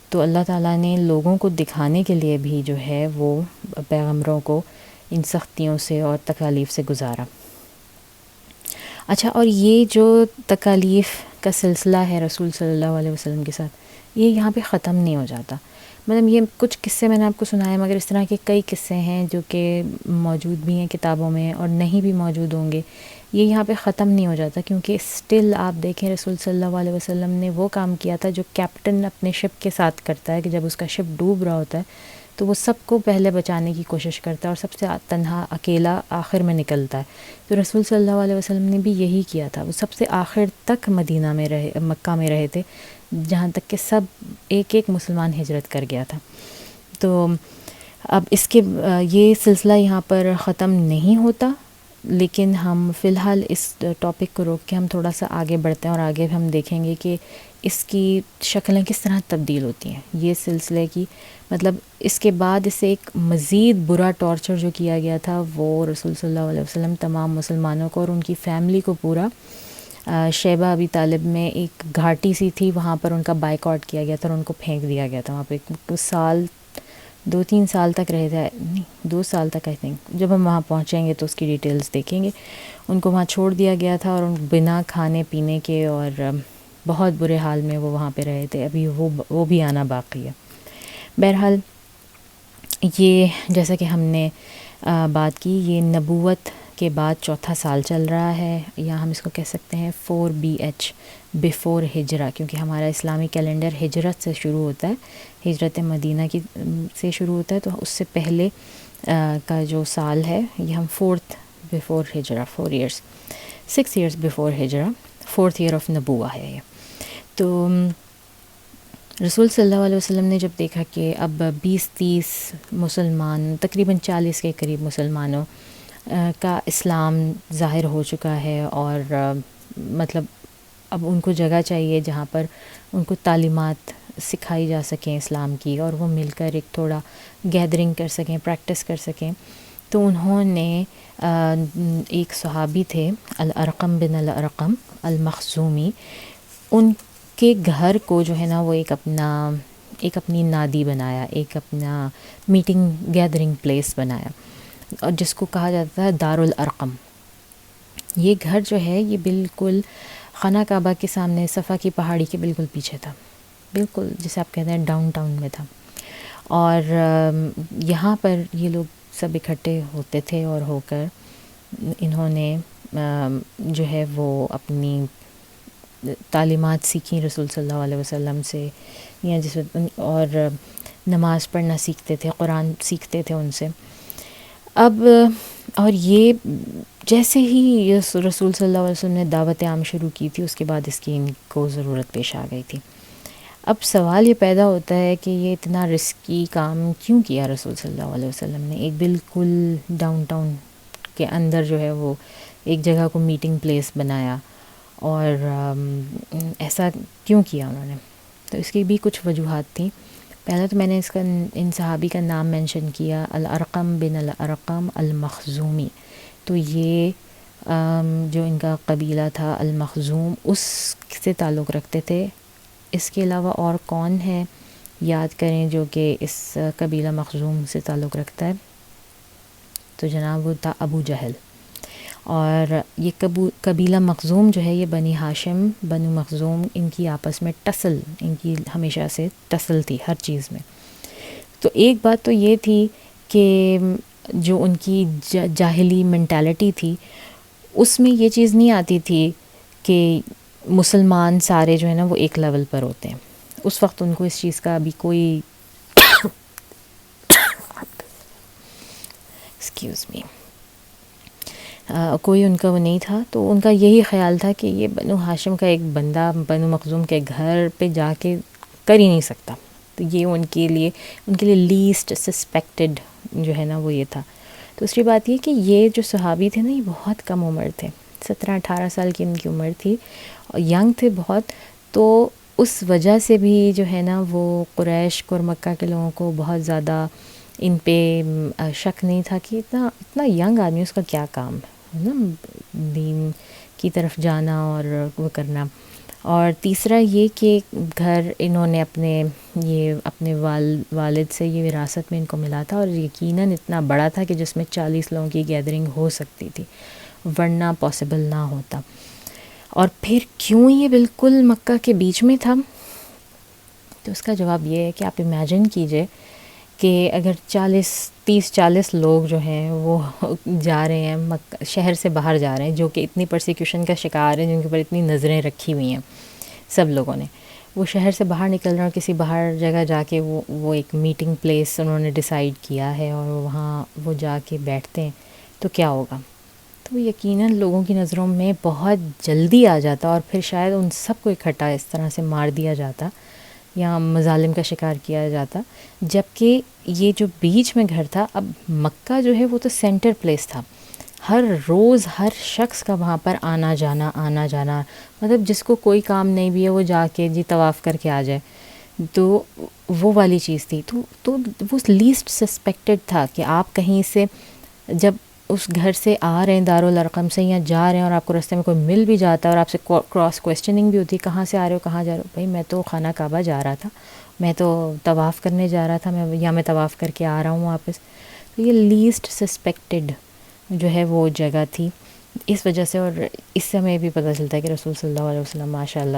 تو اللہ تعالیٰ نے لوگوں کو دکھانے کے لیے بھی جو ہے وہ پیغمبروں کو ان سختیوں سے اور تکالیف سے گزارا۔ اچھا، اور یہ جو تکالیف کا سلسلہ ہے رسول صلی اللہ علیہ وسلم کے ساتھ، یہ یہاں پہ ختم نہیں ہو جاتا۔ مطلب یہ کچھ قصے میں نے آپ کو سنائے، مگر اس طرح کے کئی قصے ہیں جو کہ موجود بھی ہیں کتابوں میں اور نہیں بھی موجود ہوں گے۔ یہ یہاں پہ ختم نہیں ہو جاتا، کیونکہ اسٹل آپ دیکھیں رسول صلی اللہ علیہ وسلم نے وہ کام کیا تھا جو کیپٹن اپنے شپ کے ساتھ کرتا ہے، کہ جب اس کا شپ ڈوب رہا ہوتا ہے تو وہ سب کو پہلے بچانے کی کوشش کرتا ہے، اور سب سے تنہا اکیلا آخر میں نکلتا ہے۔ تو رسول صلی اللہ علیہ وسلم نے بھی یہی کیا تھا، وہ سب سے آخر تک مدینہ میں رہے، مکہ میں رہے تھے، جہاں تک کہ سب ایک ایک مسلمان ہجرت کر گیا تھا۔ تو اب اس کے یہ سلسلہ یہاں پر ختم نہیں ہوتا، لیکن ہم فی الحال اس ٹاپک کو روک کے ہم تھوڑا سا آگے بڑھتے ہیں، اور آگے ہم دیکھیں گے کہ اس کی شکلیں کس طرح تبدیل ہوتی ہیں، یہ سلسلے کی، مطلب اس کے بعد اسے ایک مزید برا ٹارچر جو کیا گیا تھا وہ رسول صلی اللہ علیہ وسلم تمام مسلمانوں کو اور ان کی فیملی کو پورا، شیبہ ابی طالب میں ایک گھاٹی سی تھی، وہاں پر ان کا بائیک آؤٹ کیا گیا تھا اور ان کو پھینک دیا گیا تھا وہاں پہ۔ کچھ 2-3 سال تک رہے تھے، نہیں 2 سال تک، آئی تھنک، جب ہم وہاں پہنچیں گے تو اس کی ڈیٹیلز دیکھیں گے۔ ان کو وہاں چھوڑ دیا گیا تھا، اور بنا کھانے پینے کے اور بہت برے حال میں وہ وہاں پہ رہے تھے، ابھی وہ بھی آنا باقی ہے۔ بہرحال یہ جیسا کہ ہم نے بات کی، یہ نبوت کے بعد 4تھا سال چل رہا ہے، یا ہم اس کو کہہ سکتے ہیں 4BH، بیفور ہجرہ، کیونکہ ہمارا اسلامی کیلنڈر ہجرت سے شروع ہوتا ہے، ہجرت مدینہ کی سے شروع ہوتا ہے، تو اس سے پہلے کا جو سال ہے یہ ہم 4th بیفور ہجرہ، 4 ایئرس، 6 ایئرس بیفور ہجرہ، 4th ایئر آف نبوہ ہے یہ۔ تو رسول صلی اللہ علیہ وسلم نے جب دیکھا کہ اب 20-30 مسلمان، تقریباً 40 کے قریب مسلمانوں کا اسلام ظاہر ہو چکا ہے، اور مطلب اب ان کو جگہ چاہیے جہاں پر ان کو تعلیمات سکھائی جا سکیں اسلام کی، اور وہ مل کر ایک تھوڑا گیدرنگ کر سکیں، پریکٹس کر سکیں۔ تو انہوں نے ایک صحابی تھے الارقم بن الارقم المخزومی، ان کے گھر کو جو ہے نا وہ ایک اپنی نادی بنایا، ایک اپنا میٹنگ گیدرنگ پلیس بنایا، اور جس کو کہا جاتا ہے دار الارقم۔ یہ گھر جو ہے یہ بالکل خانہ کعبہ کے سامنے صفا کی پہاڑی کے بالکل پیچھے تھا، بالکل جسے آپ کہتے ہیں ڈاؤن ٹاؤن میں تھا، اور یہاں پر یہ لوگ سب اکٹھے ہوتے تھے، اور ہو کر انہوں نے جو ہے وہ اپنی تعلیمات سیکھیں رسول صلی اللہ علیہ وسلم سے، یا اور نماز پڑھنا سیکھتے تھے، قرآن سیکھتے تھے ان سے۔ اب اور یہ جیسے ہی رسول صلی اللہ علیہ وسلم نے دعوت عام شروع کی تھی، اس کے بعد اس کی ان کو ضرورت پیش آ گئی تھی۔ اب سوال یہ پیدا ہوتا ہے کہ یہ اتنا رسکی کام کیوں کیا رسول صلی اللہ علیہ وسلم نے، ایک بالکل ڈاؤن ٹاؤن کے اندر جو ہے وہ ایک جگہ کو میٹنگ پلیس بنایا، اور ایسا کیوں کیا انہوں نے؟ تو اس کی بھی کچھ وجوہات تھیں۔ پہلا تو میں نے ان صحابی کا نام مینشن کیا، الارقم بن الارقم المخزومی۔ تو یہ جو ان کا قبیلہ تھا المخزوم، اس سے تعلق رکھتے تھے۔ اس کے علاوہ اور کون ہے یاد کریں جو کہ اس قبیلہ مخزوم سے تعلق رکھتا ہے؟ تو جناب وہ تھا ابو جہل۔ اور یہ قبیلہ مخزوم جو ہے یہ بنی ہاشم، بنو مخزوم، ان کی آپس میں ٹسل، ان کی ہمیشہ سے ٹسل تھی ہر چیز میں۔ تو ایک بات تو یہ تھی کہ جو ان کی جاہلی مینٹالٹی تھی اس میں یہ چیز نہیں آتی تھی کہ مسلمان سارے جو ہے نا وہ ایک لیول پر ہوتے ہیں. اس وقت ان کو اس چیز کا ابھی کوئی ایکسکیوز می کوئی ان کا وہ نہیں تھا. تو ان کا یہی خیال تھا کہ یہ بنو ہاشم کا ایک بندہ بنو مخزوم کے گھر پہ جا کے کر ہی نہیں سکتا. تو یہ ان کے لیے لیسٹ سسپیکٹڈ جو ہے نا وہ یہ تھا. دوسری بات یہ کہ یہ جو صحابی تھے نا یہ بہت کم عمر تھے, 17-18 سال کی ان کی عمر تھی, اور ینگ تھے بہت. تو اس وجہ سے بھی جو ہے نا وہ قریش اور مکہ کے لوگوں کو بہت زیادہ ان پہ شک نہیں تھا کہ اتنا ینگ آدمی اس کا کیا کام ہے نا دین کی طرف جانا اور وہ کرنا. اور تیسرا یہ کہ گھر انہوں نے اپنے والد سے یہ وراثت میں ان کو ملا تھا, اور یقیناً اتنا بڑا تھا کہ جس میں 40 لوگوں کی گیدرنگ ہو سکتی تھی, ورنہ پاسبل نہ ہوتا. اور پھر کیوں یہ بالکل مکہ کے بیچ میں تھا؟ تو اس کا جواب یہ ہے کہ آپ امیجن کیجئے کہ اگر 30-40 لوگ جو ہیں وہ جا رہے ہیں شہر سے باہر جا رہے ہیں, جو کہ اتنی پرسیکیوشن کا شکار ہیں, جن کے اوپر اتنی نظریں رکھی ہوئی ہیں سب لوگوں نے, وہ شہر سے باہر نکل رہے ہیں اور کسی باہر جگہ جا کے وہ ایک میٹنگ پلیس انہوں نے ڈیسائیڈ کیا ہے اور وہاں وہ جا کے بیٹھتے ہیں, تو کیا ہوگا؟ تو یقیناً لوگوں کی نظروں میں بہت جلدی آ جاتا, اور پھر شاید ان سب کو اکٹھا اس طرح سے مار دیا جاتا یا مظالم کا شکار کیا جاتا. جبکہ یہ جو بیچ میں گھر تھا, اب مکہ جو ہے وہ تو سینٹر پلیس تھا, ہر روز ہر شخص کا وہاں پر آنا جانا, مطلب جس کو کوئی کام نہیں بھی ہے وہ جا کے طواف کر کے آ جائے, تو وہ والی چیز تھی. تو وہ لیسٹ سسپیکٹڈ تھا کہ آپ کہیں سے جب اس گھر سے آ رہے ہیں دارالارقم سے یا جا رہے ہیں, اور آپ کو راستے میں کوئی مل بھی جاتا ہے اور آپ سے کراس کویسچننگ بھی ہوتی ہے, کہاں سے آ رہے ہو, کہاں جا رہے ہو؟ بھائی میں تو خانہ کعبہ جا رہا تھا, میں تو طواف کرنے جا رہا تھا, میں طواف کر کے آ رہا ہوں واپس. تو یہ لیسٹ سسپیکٹڈ جو ہے وہ جگہ تھی اس وجہ سے. اور اس سے ہمیں بھی پتہ چلتا ہے کہ رسول صلی اللہ علیہ وسلم ماشاء اللہ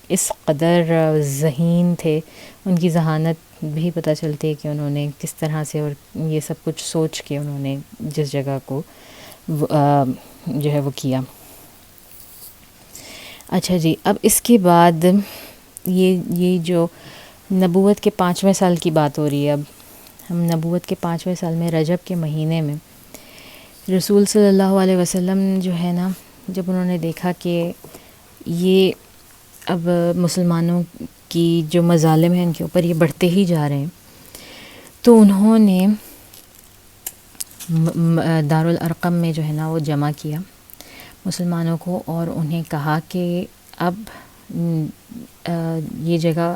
اس قدر ذہین تھے, ان کی ذہانت بھی پتہ چلتی ہے کہ انہوں نے کس طرح سے اور یہ سب کچھ سوچ کے انہوں نے جس جگہ کو جو ہے وہ کیا. اچھا جی, اب اس کے بعد یہ جو نبوت کے 5ویں سال کی بات ہو رہی ہے. اب ہم نبوت کے 5ویں سال میں رجب کے مہینے میں رسول صلی اللہ علیہ وسلم جو ہے نا, جب انہوں نے دیکھا کہ یہ اب مسلمانوں کی جو مظالم ہیں ان کے اوپر یہ بڑھتے ہی جا رہے ہیں, تو انہوں نے دارالارقم میں جو ہے نا وہ جمع کیا مسلمانوں کو, اور انہیں کہا کہ اب یہ جگہ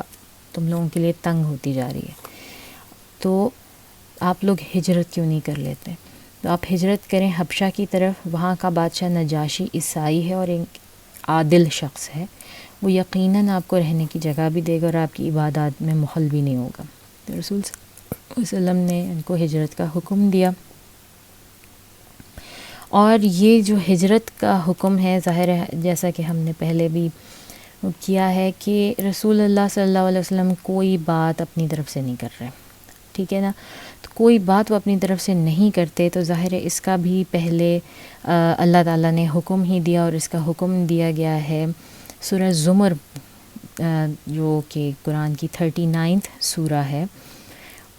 تم لوگوں کے لیے تنگ ہوتی جا رہی ہے, تو آپ لوگ ہجرت کیوں نہیں کر لیتے؟ تو آپ ہجرت کریں حبشہ کی طرف. وہاں کا بادشاہ نجاشی عیسائی ہے اور ایک عادل شخص ہے, وہ یقیناً آپ کو رہنے کی جگہ بھی دے گا اور آپ کی عبادات میں مخل بھی نہیں ہوگا. تو رسول صلی اللہ علیہ وسلم نے ان کو ہجرت کا حکم دیا. اور یہ جو ہجرت کا حکم ہے, ظاہر ہے جیسا کہ ہم نے پہلے بھی کیا ہے کہ رسول اللہ صلی اللہ علیہ وسلم کوئی بات اپنی طرف سے نہیں کر رہے, ٹھیک ہے نا. تو کوئی بات وہ اپنی طرف سے نہیں کرتے, تو ظاہر ہے اس کا بھی پہلے اللہ تعالیٰ نے حکم ہی دیا, اور اس کا حکم دیا گیا ہے سورہ زمر جو کہ قرآن کی 39 سورہ ہے,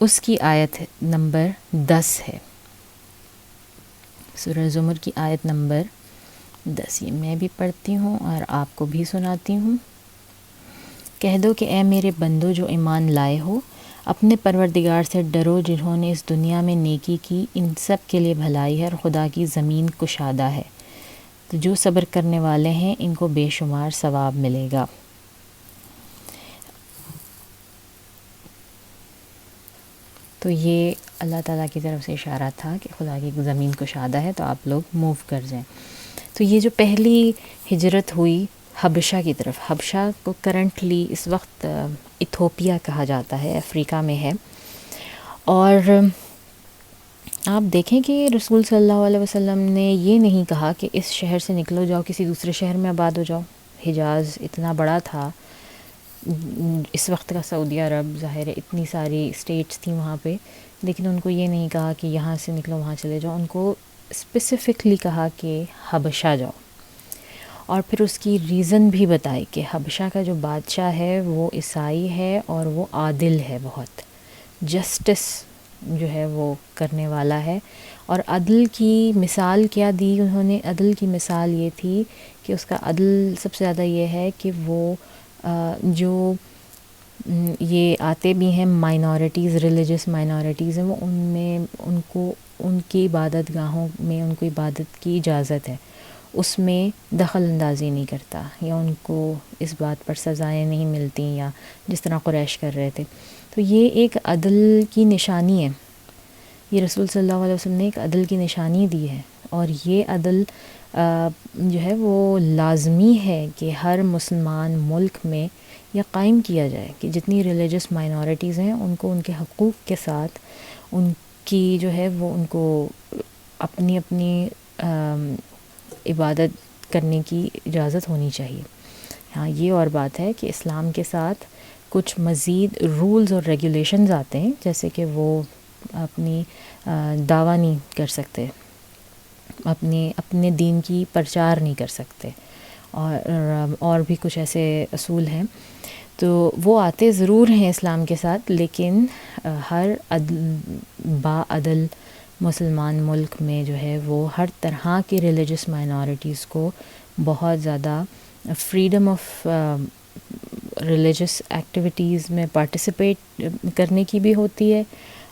اس کی آیت نمبر 10 ہے. سورہ زمر کی آیت نمبر 10, یہ میں بھی پڑھتی ہوں اور آپ کو بھی سناتی ہوں. کہہ دو کہ اے میرے بندو جو ایمان لائے ہو, اپنے پروردگار سے ڈرو جنہوں نے اس دنیا میں نیکی کی, ان سب کے لیے بھلائی ہے اور خدا کی زمین کشادہ ہے, تو جو صبر کرنے والے ہیں ان کو بے شمار ثواب ملے گا. تو یہ اللہ تعالیٰ کی طرف سے اشارہ تھا کہ خدا کی زمین کشادہ ہے, تو آپ لوگ موو کر جائیں. تو یہ جو پہلی ہجرت ہوئی حبشہ کی طرف, حبشہ کو کرنٹلی اس وقت ایتھوپیا کہا جاتا ہے, افریقہ میں ہے. اور آپ دیکھیں کہ رسول صلی اللہ علیہ وسلم نے یہ نہیں کہا کہ اس شہر سے نکلو جاؤ کسی دوسرے شہر میں آباد ہو جاؤ. حجاز اتنا بڑا تھا اس وقت کا سعودی عرب ظاہر ہے اتنی ساری اسٹیٹس تھیں وہاں پہ، لیکن ان کو یہ نہیں کہا کہ یہاں سے نکلو وہاں چلے جاؤ، ان کو اسپیسیفکلی کہا کہ حبشہ جاؤ، اور پھر اس کی ریزن بھی بتائی کہ حبشہ کا جو بادشاہ ہے وہ عیسائی ہے اور وہ عادل ہے، بہت جسٹس جو ہے وہ کرنے والا ہے۔ اور عدل کی مثال کیا دی انہوں نے؟ عدل کی مثال یہ تھی کہ اس کا عدل سب سے زیادہ یہ ہے کہ وہ جو یہ آتے بھی ہیں مائنورٹیز، ریلیجس مائنورٹیز ہیں، وہ ان میں ان کو ان کی عبادت گاہوں میں ان کو عبادت کی اجازت ہے، اس میں دخل اندازی نہیں کرتا، یا ان کو اس بات پر سزائیں نہیں ملتی، یا جس طرح قریش کر رہے تھے۔ تو یہ ایک عدل کی نشانی ہے، یہ رسول صلی اللہ علیہ وسلم نے ایک عدل کی نشانی دی ہے، اور یہ عدل جو ہے وہ لازمی ہے کہ ہر مسلمان ملک میں یہ قائم کیا جائے کہ جتنی ریلیجس مائنورٹیز ہیں ان کو ان کے حقوق کے ساتھ ان کی جو ہے وہ ان کو اپنی اپنی عبادت کرنے کی اجازت ہونی چاہیے۔ ہاں یہ اور بات ہے کہ اسلام کے ساتھ کچھ مزید رولز اور ریگولیشنز آتے ہیں، جیسے کہ وہ اپنی دعویٰ نہیں کر سکتے، اپنے دین کی پرچار نہیں کر سکتے، اور بھی کچھ ایسے اصول ہیں۔ تو وہ آتے ضرور ہیں اسلام کے ساتھ، لیکن ہر باعدل مسلمان ملک میں جو ہے وہ ہر طرح کی ریلیجس مائنورٹیز کو بہت زیادہ فریڈم آف ریلیجس ایکٹیویٹیز میں پارٹیسپیٹ کرنے کی بھی ہوتی ہے،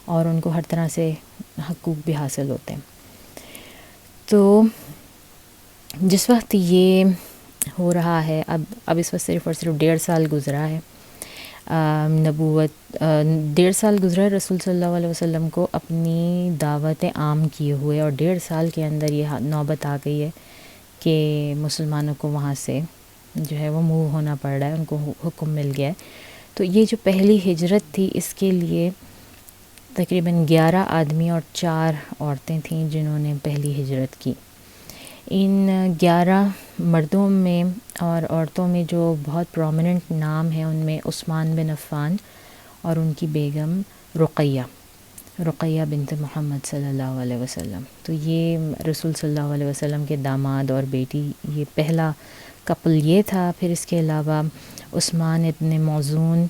اور ان کو ہر طرح سے حقوق بھی حاصل ہوتے ہیں۔ تو جس وقت یہ ہو رہا ہے، اب اس وقت صرف اور صرف 1.5 سال گزرا ہے نبوت، 1.5 سال گزرا ہے رسول صلی اللہ علیہ وسلم کو اپنی دعوت عام کیے ہوئے، اور 1.5 سال کے اندر یہ نوبت آ گئی ہے کہ مسلمانوں کو وہاں سے جو ہے وہ موو ہونا پڑ رہا ہے، ان کو حکم مل گیا ہے۔ تو یہ جو پہلی ہجرت تھی، اس کے لیے تقریباً 11 آدمی اور 4 عورتیں تھیں جنہوں نے پہلی ہجرت کی۔ ان 11 مردوں میں اور عورتوں میں جو بہت پرومیننٹ نام ہیں، ان میں عثمان بن عفان اور ان کی بیگم رقیہ بنت محمد صلی اللہ علیہ وسلم۔ تو یہ رسول صلی اللہ علیہ وسلم کے داماد اور بیٹی، یہ پہلا کپل یہ تھا۔ پھر اس کے علاوہ عثمان ابن موزون،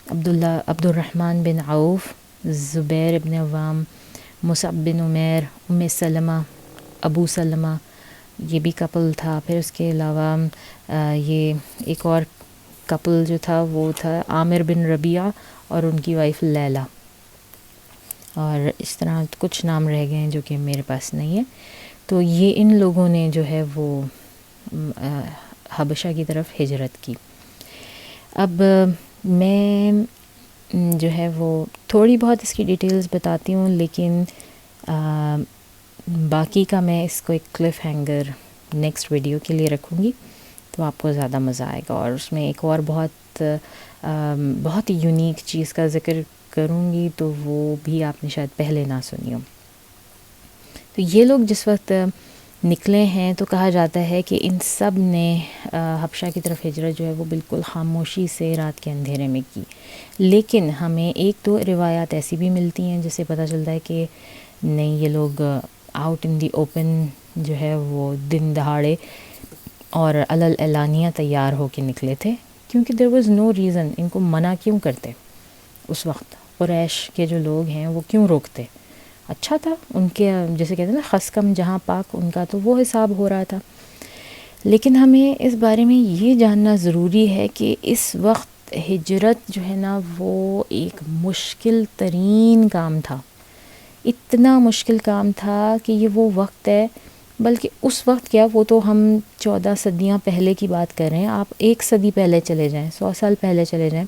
عبد الرحمن بن عوف، زبیر ابن عوام، مصعب بن عمیر، سلمہ، ابو سلمہ، یہ بھی کپل تھا۔ پھر اس کے علاوہ یہ ایک اور کپل جو تھا وہ تھا عامر بن ربیعہ اور ان کی وائف لیلہ، اور اس طرح کچھ نام رہ گئے ہیں جو کہ میرے پاس نہیں ہے۔ تو یہ ان لوگوں نے جو ہے وہ حبشہ کی طرف ہجرت کی۔ اب میں جو ہے وہ تھوڑی بہت اس کی ڈیٹیلز بتاتی ہوں، لیکن باقی کا میں اس کو ایک کلف ہینگر نیکسٹ ویڈیو کے لیے رکھوں گی، تو آپ کو زیادہ مزہ آئے گا۔ اور اس میں ایک اور بہت ہی یونیک چیز کا ذکر کروں گی، تو وہ بھی آپ نے شاید پہلے نہ سنی ہو۔ تو یہ لوگ جس وقت نکلے ہیں تو کہا جاتا ہے کہ ان سب نے حبشہ کی طرف ہجرت جو ہے وہ بالکل خاموشی سے رات کے اندھیرے میں کی، لیکن ہمیں ایک دو روایات ایسی بھی ملتی ہیں جس سے پتہ چلتا ہے کہ نہیں، یہ لوگ آؤٹ ان دی اوپن جو ہے وہ دن دہاڑے اور اعلانیہ تیار ہو کے نکلے تھے، کیونکہ دیر واز نو ریزن۔ ان کو منع کیوں کرتے اس وقت؟ قریش کے جو لوگ ہیں وہ کیوں روکتے؟ اچھا تھا ان کے، جیسے کہتے ہیں نا خس کم جہاں پاک، ان کا تو وہ حساب ہو رہا تھا۔ لیکن ہمیں اس بارے میں یہ جاننا ضروری ہے کہ اس وقت ہجرت جو ہے نا وہ ایک مشکل ترین کام تھا، اتنا مشکل کام تھا کہ یہ وہ وقت ہے، بلکہ اس وقت کیا، وہ تو ہم 14 صدیاں پہلے کی بات کر رہے ہیں، آپ 1 صدی پہلے چلے جائیں، 100 سال پہلے چلے جائیں،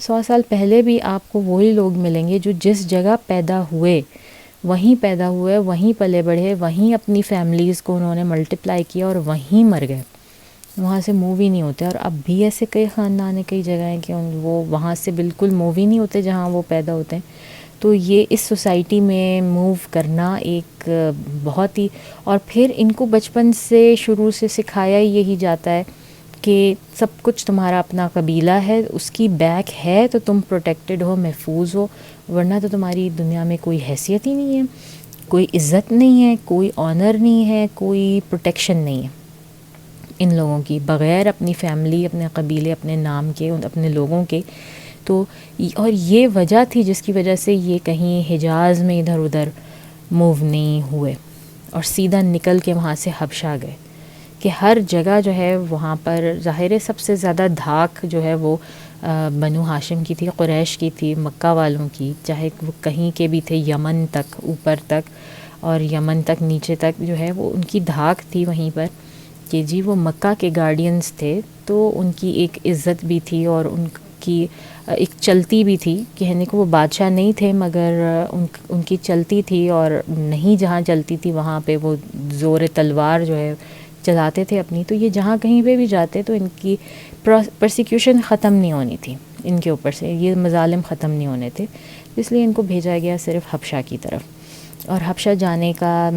100 سال پہلے بھی آپ کو وہی لوگ ملیں گے جو جس جگہ پیدا ہوئے وہیں پیدا ہوئے، وہیں پلے بڑھے، وہیں اپنی فیملیز کو انہوں نے ملٹیپلائی کیا اور وہیں مر گئے، وہاں سے موو ہی نہیں ہوتے۔ اور اب بھی ایسے کئی خاندان ہیں، کئی جگہ ہیں کہ وہ وہاں سے بالکل موو ہی نہیں ہوتے جہاں وہ پیدا ہوتے ہیں۔ تو یہ اس سوسائٹی میں موو کرنا ایک بہت ہی، اور پھر ان کو بچپن سے شروع سے سکھایا ہی یہی جاتا ہے کہ سب کچھ تمہارا اپنا قبیلہ ہے، اس کی بیک ہے تو تم پروٹیکٹڈ ہو، محفوظ ہو، ورنہ تو تمہاری دنیا میں کوئی حیثیت ہی نہیں ہے، کوئی عزت نہیں ہے، کوئی آنر نہیں ہے، کوئی پروٹیکشن نہیں ہے ان لوگوں کی، بغیر اپنی فیملی، اپنے قبیلے، اپنے نام کے، اپنے لوگوں کے۔ تو اور یہ وجہ تھی جس کی وجہ سے یہ کہیں حجاز میں ادھر ادھر موو نہیں ہوئے اور سیدھا نکل کے وہاں سے حبشہ گئے، کہ ہر جگہ جو ہے وہاں پر ظاہر ہے سب سے زیادہ دھاک جو ہے وہ بنو ہاشم کی تھی، قریش کی تھی، مکہ والوں کی، چاہے وہ کہیں کے بھی تھے، یمن تک اوپر تک اور یمن تک نیچے تک جو ہے وہ ان کی دھاک تھی وہیں پر، کہ جی وہ مکہ کے گارڈینز تھے تو ان کی ایک عزت بھی تھی اور ان کی ایک چلتی بھی تھی، کہنے کو وہ بادشاہ نہیں تھے مگر ان کی چلتی تھی، اور نہیں جہاں چلتی تھی وہاں پہ وہ زور تلوار جو ہے چلاتے تھے اپنی، تو یہ جہاں کہیں پہ بھی جاتے تو ان کی پرسیکیوشن ختم نہیں ہونی تھی، ان کے اوپر سے یہ مظالم ختم نہیں ہونے تھے، اس لیے ان کو بھیجا گیا صرف حبشہ کی طرف۔ اور حبشہ جانے کا،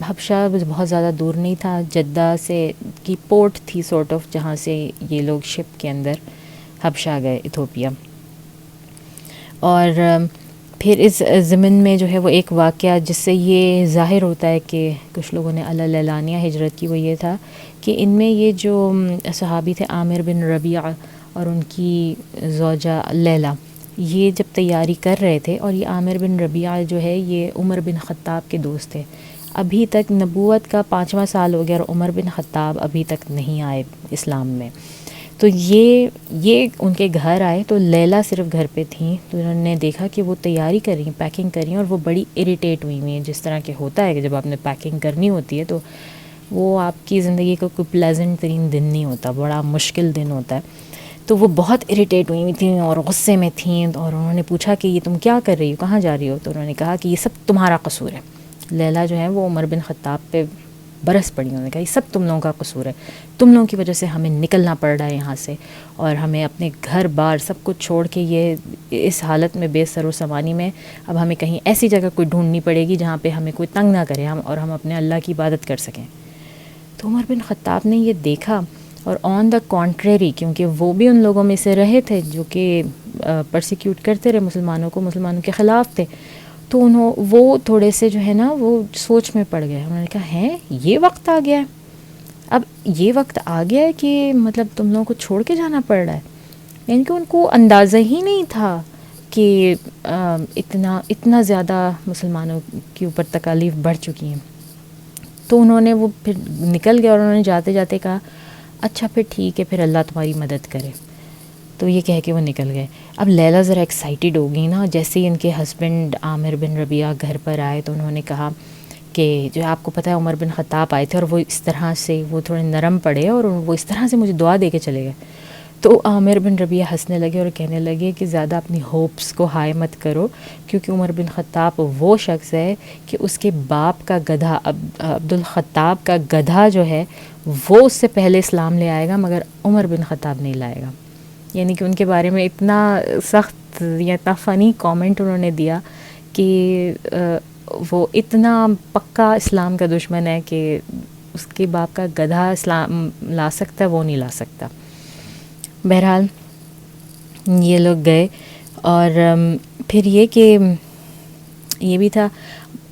حبشہ بہت زیادہ دور نہیں تھا، جدہ سے کی پورٹ تھی سورٹ آف، جہاں سے یہ لوگ شپ کے اندر حبشہ گئے، ایتھوپیا۔ اور پھر اس ضمن میں جو ہے وہ ایک واقعہ جس سے یہ ظاہر ہوتا ہے کہ کچھ لوگوں نے اعلانیہ ہجرت کی، وہ یہ تھا کہ ان میں یہ جو صحابی تھے عامر بن ربیعہ اور ان کی زوجہ لیلہ، یہ جب تیاری کر رہے تھے، اور یہ عامر بن ربیعہ جو ہے یہ عمر بن خطاب کے دوست تھے، ابھی تک نبوت کا 5واں سال ہو گیا اور عمر بن خطاب ابھی تک نہیں آئے اسلام میں، تو یہ ان کے گھر آئے تو لیلہ صرف گھر پہ تھیں، تو انہوں نے دیکھا کہ وہ تیاری کر رہی ہیں، پیکنگ کر رہی ہیں، اور وہ بڑی اریٹیٹ ہوئی ہیں، جس طرح کہ ہوتا ہے کہ جب آپ نے پیکنگ کرنی ہوتی ہے تو وہ آپ کی زندگی کا کوئی پلیزنٹ ترین دن نہیں ہوتا، بڑا مشکل دن ہوتا ہے، تو وہ بہت اریٹیٹ ہوئی تھیں اور غصے میں تھیں، اور انہوں نے پوچھا کہ یہ تم کیا کر رہی ہو، کہاں جا رہی ہو، تو انہوں نے کہا کہ یہ سب تمہارا قصور ہے۔ لیلہ جو ہے وہ عمر بن خطاب پہ برس پڑی، انہوں نے کہا یہ سب تم لوگوں کا قصور ہے، تم لوگوں کی وجہ سے ہمیں نکلنا پڑ رہا ہے یہاں سے، اور ہمیں اپنے گھر بار سب کچھ چھوڑ کے یہ اس حالت میں بے سر و سامانی میں اب ہمیں کہیں ایسی جگہ کوئی ڈھونڈنی پڑے گی جہاں پہ ہمیں کوئی تنگ نہ کرے، اور ہم اپنے اللہ کی عبادت کر سکیں۔ تو عمر بن خطاب نے یہ دیکھا، اور آن دا کانٹریری، کیونکہ وہ بھی ان لوگوں میں سے رہے تھے جو کہ پرسیکیوٹ کرتے رہے مسلمانوں کو، مسلمانوں کے خلاف تھے، تو وہ تھوڑے سے جو ہے نا وہ سوچ میں پڑ گئے، انہوں نے کہا ہے یہ وقت آ گیا ہے، اب یہ وقت آ گیا ہے کہ مطلب تم لوگوں کو چھوڑ کے جانا پڑ رہا ہے، یعنی کہ ان کو اندازہ ہی نہیں تھا کہ اتنا زیادہ مسلمانوں کے اوپر تکالیف بڑھ چکی ہیں۔ تو انہوں نے وہ پھر نکل گئے، اور انہوں نے جاتے جاتے کہا اچھا پھر ٹھیک ہے، پھر اللہ تمہاری مدد کرے، تو یہ کہہ کے وہ نکل گئے۔ اب لیلہ ذرا ایکسائٹیڈ ہو گئی نا، جیسے ہی ان کے ہسبینڈ عامر بن ربیعہ گھر پر آئے تو انہوں نے کہا کہ جو آپ کو پتہ ہے عمر بن خطاب آئے تھے، اور وہ اس طرح سے وہ تھوڑے نرم پڑے اور وہ اس طرح سے مجھے دعا دے کے چلے گئے۔ تو عامر بن ربیعہ ہنسنے لگے اور کہنے لگے کہ زیادہ اپنی ہوپس کو ہائی مت کرو، کیونکہ عمر بن خطاب وہ شخص ہے کہ اس کے باپ کا گدھا عبد الخطاب کا گدھا جو ہے وہ اس سے پہلے اسلام لے آئے گا، مگر عمر بن خطاب نہیں لائے گا۔ یعنی کہ ان کے بارے میں اتنا سخت یا اتنا فنی کامنٹ انہوں نے دیا کہ وہ اتنا پکا اسلام کا دشمن ہے کہ اس کے باپ کا گدھا اسلام لا سکتا ہے، وہ نہیں لا سکتا۔ بہرحال یہ لوگ گئے، اور پھر یہ کہ یہ بھی تھا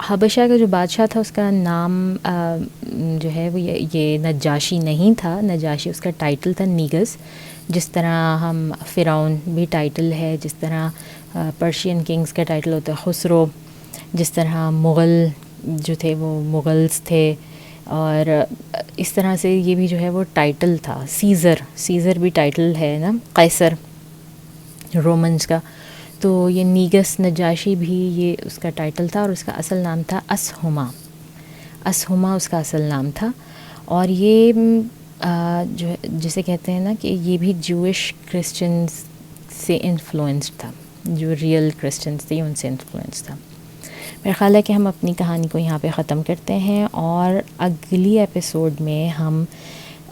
حبشہ کا جو بادشاہ تھا اس کا نام جو ہے وہ یہ نجاشی نہیں تھا، نجاشی اس کا ٹائٹل تھا نیگس، جس طرح ہم فرعون بھی ٹائٹل ہے، جس طرح پرشین کنگز کا ٹائٹل ہوتا ہے خسرو، جس طرح مغل جو تھے وہ مغلز تھے، اور اس طرح سے یہ بھی جو ہے وہ ٹائٹل تھا۔ سیزر بھی ٹائٹل ہے نا، قیصر رومنز کا، تو یہ نیگس نجاشی بھی یہ اس کا ٹائٹل تھا، اور اس کا اصل نام تھا اسہما اس کا اصل نام تھا، اور یہ جو جسے کہتے ہیں نا کہ یہ بھی جوئش کرسچنز سے انفلوئنسڈ تھا، جو ریئل کرسچنز تھے ان سے انفلوئنس تھا۔ میرا خیال ہے کہ ہم اپنی کہانی کو یہاں پہ ختم کرتے ہیں، اور اگلی ایپیسوڈ میں ہم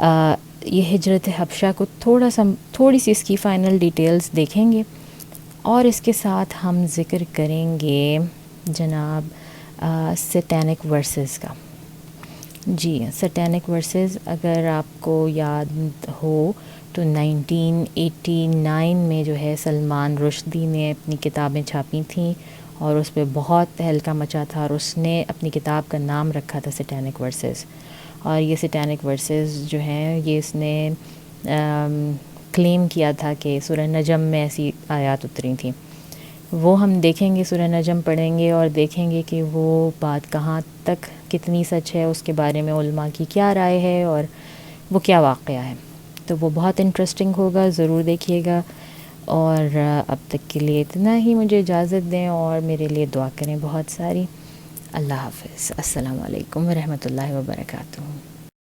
یہ ہجرت حبشہ کو تھوڑی سی اس کی فائنل ڈیٹیلز دیکھیں گے، اور اس کے ساتھ ہم ذکر کریں گے جناب سیٹینک ورسز کا۔ جی سٹینک ورسز اگر آپ کو یاد ہو تو 1989 میں جو ہے سلمان رشدی نے اپنی کتابیں چھاپی تھیں اور اس پہ بہت تہلکہ مچا تھا، اور اس نے اپنی کتاب کا نام رکھا تھا سٹینک ورسز. اور یہ سٹینک ورسز جو ہیں یہ اس نے کلیم کیا تھا کہ سورہ نجم میں ایسی آیات اتری تھیں. وہ ہم دیکھیں گے، سورہ نجم پڑھیں گے اور دیکھیں گے کہ وہ بات کہاں تک کتنی سچ ہے، اس کے بارے میں علماء کی کیا رائے ہے اور وہ کیا واقعہ ہے. تو وہ بہت انٹرسٹنگ ہوگا، ضرور دیکھیے گا. اور اب تک کے لیے اتنا ہی، مجھے اجازت دیں اور میرے لیے دعا کریں بہت ساری. اللہ حافظ. السلام علیکم ورحمۃ اللہ وبرکاتہ.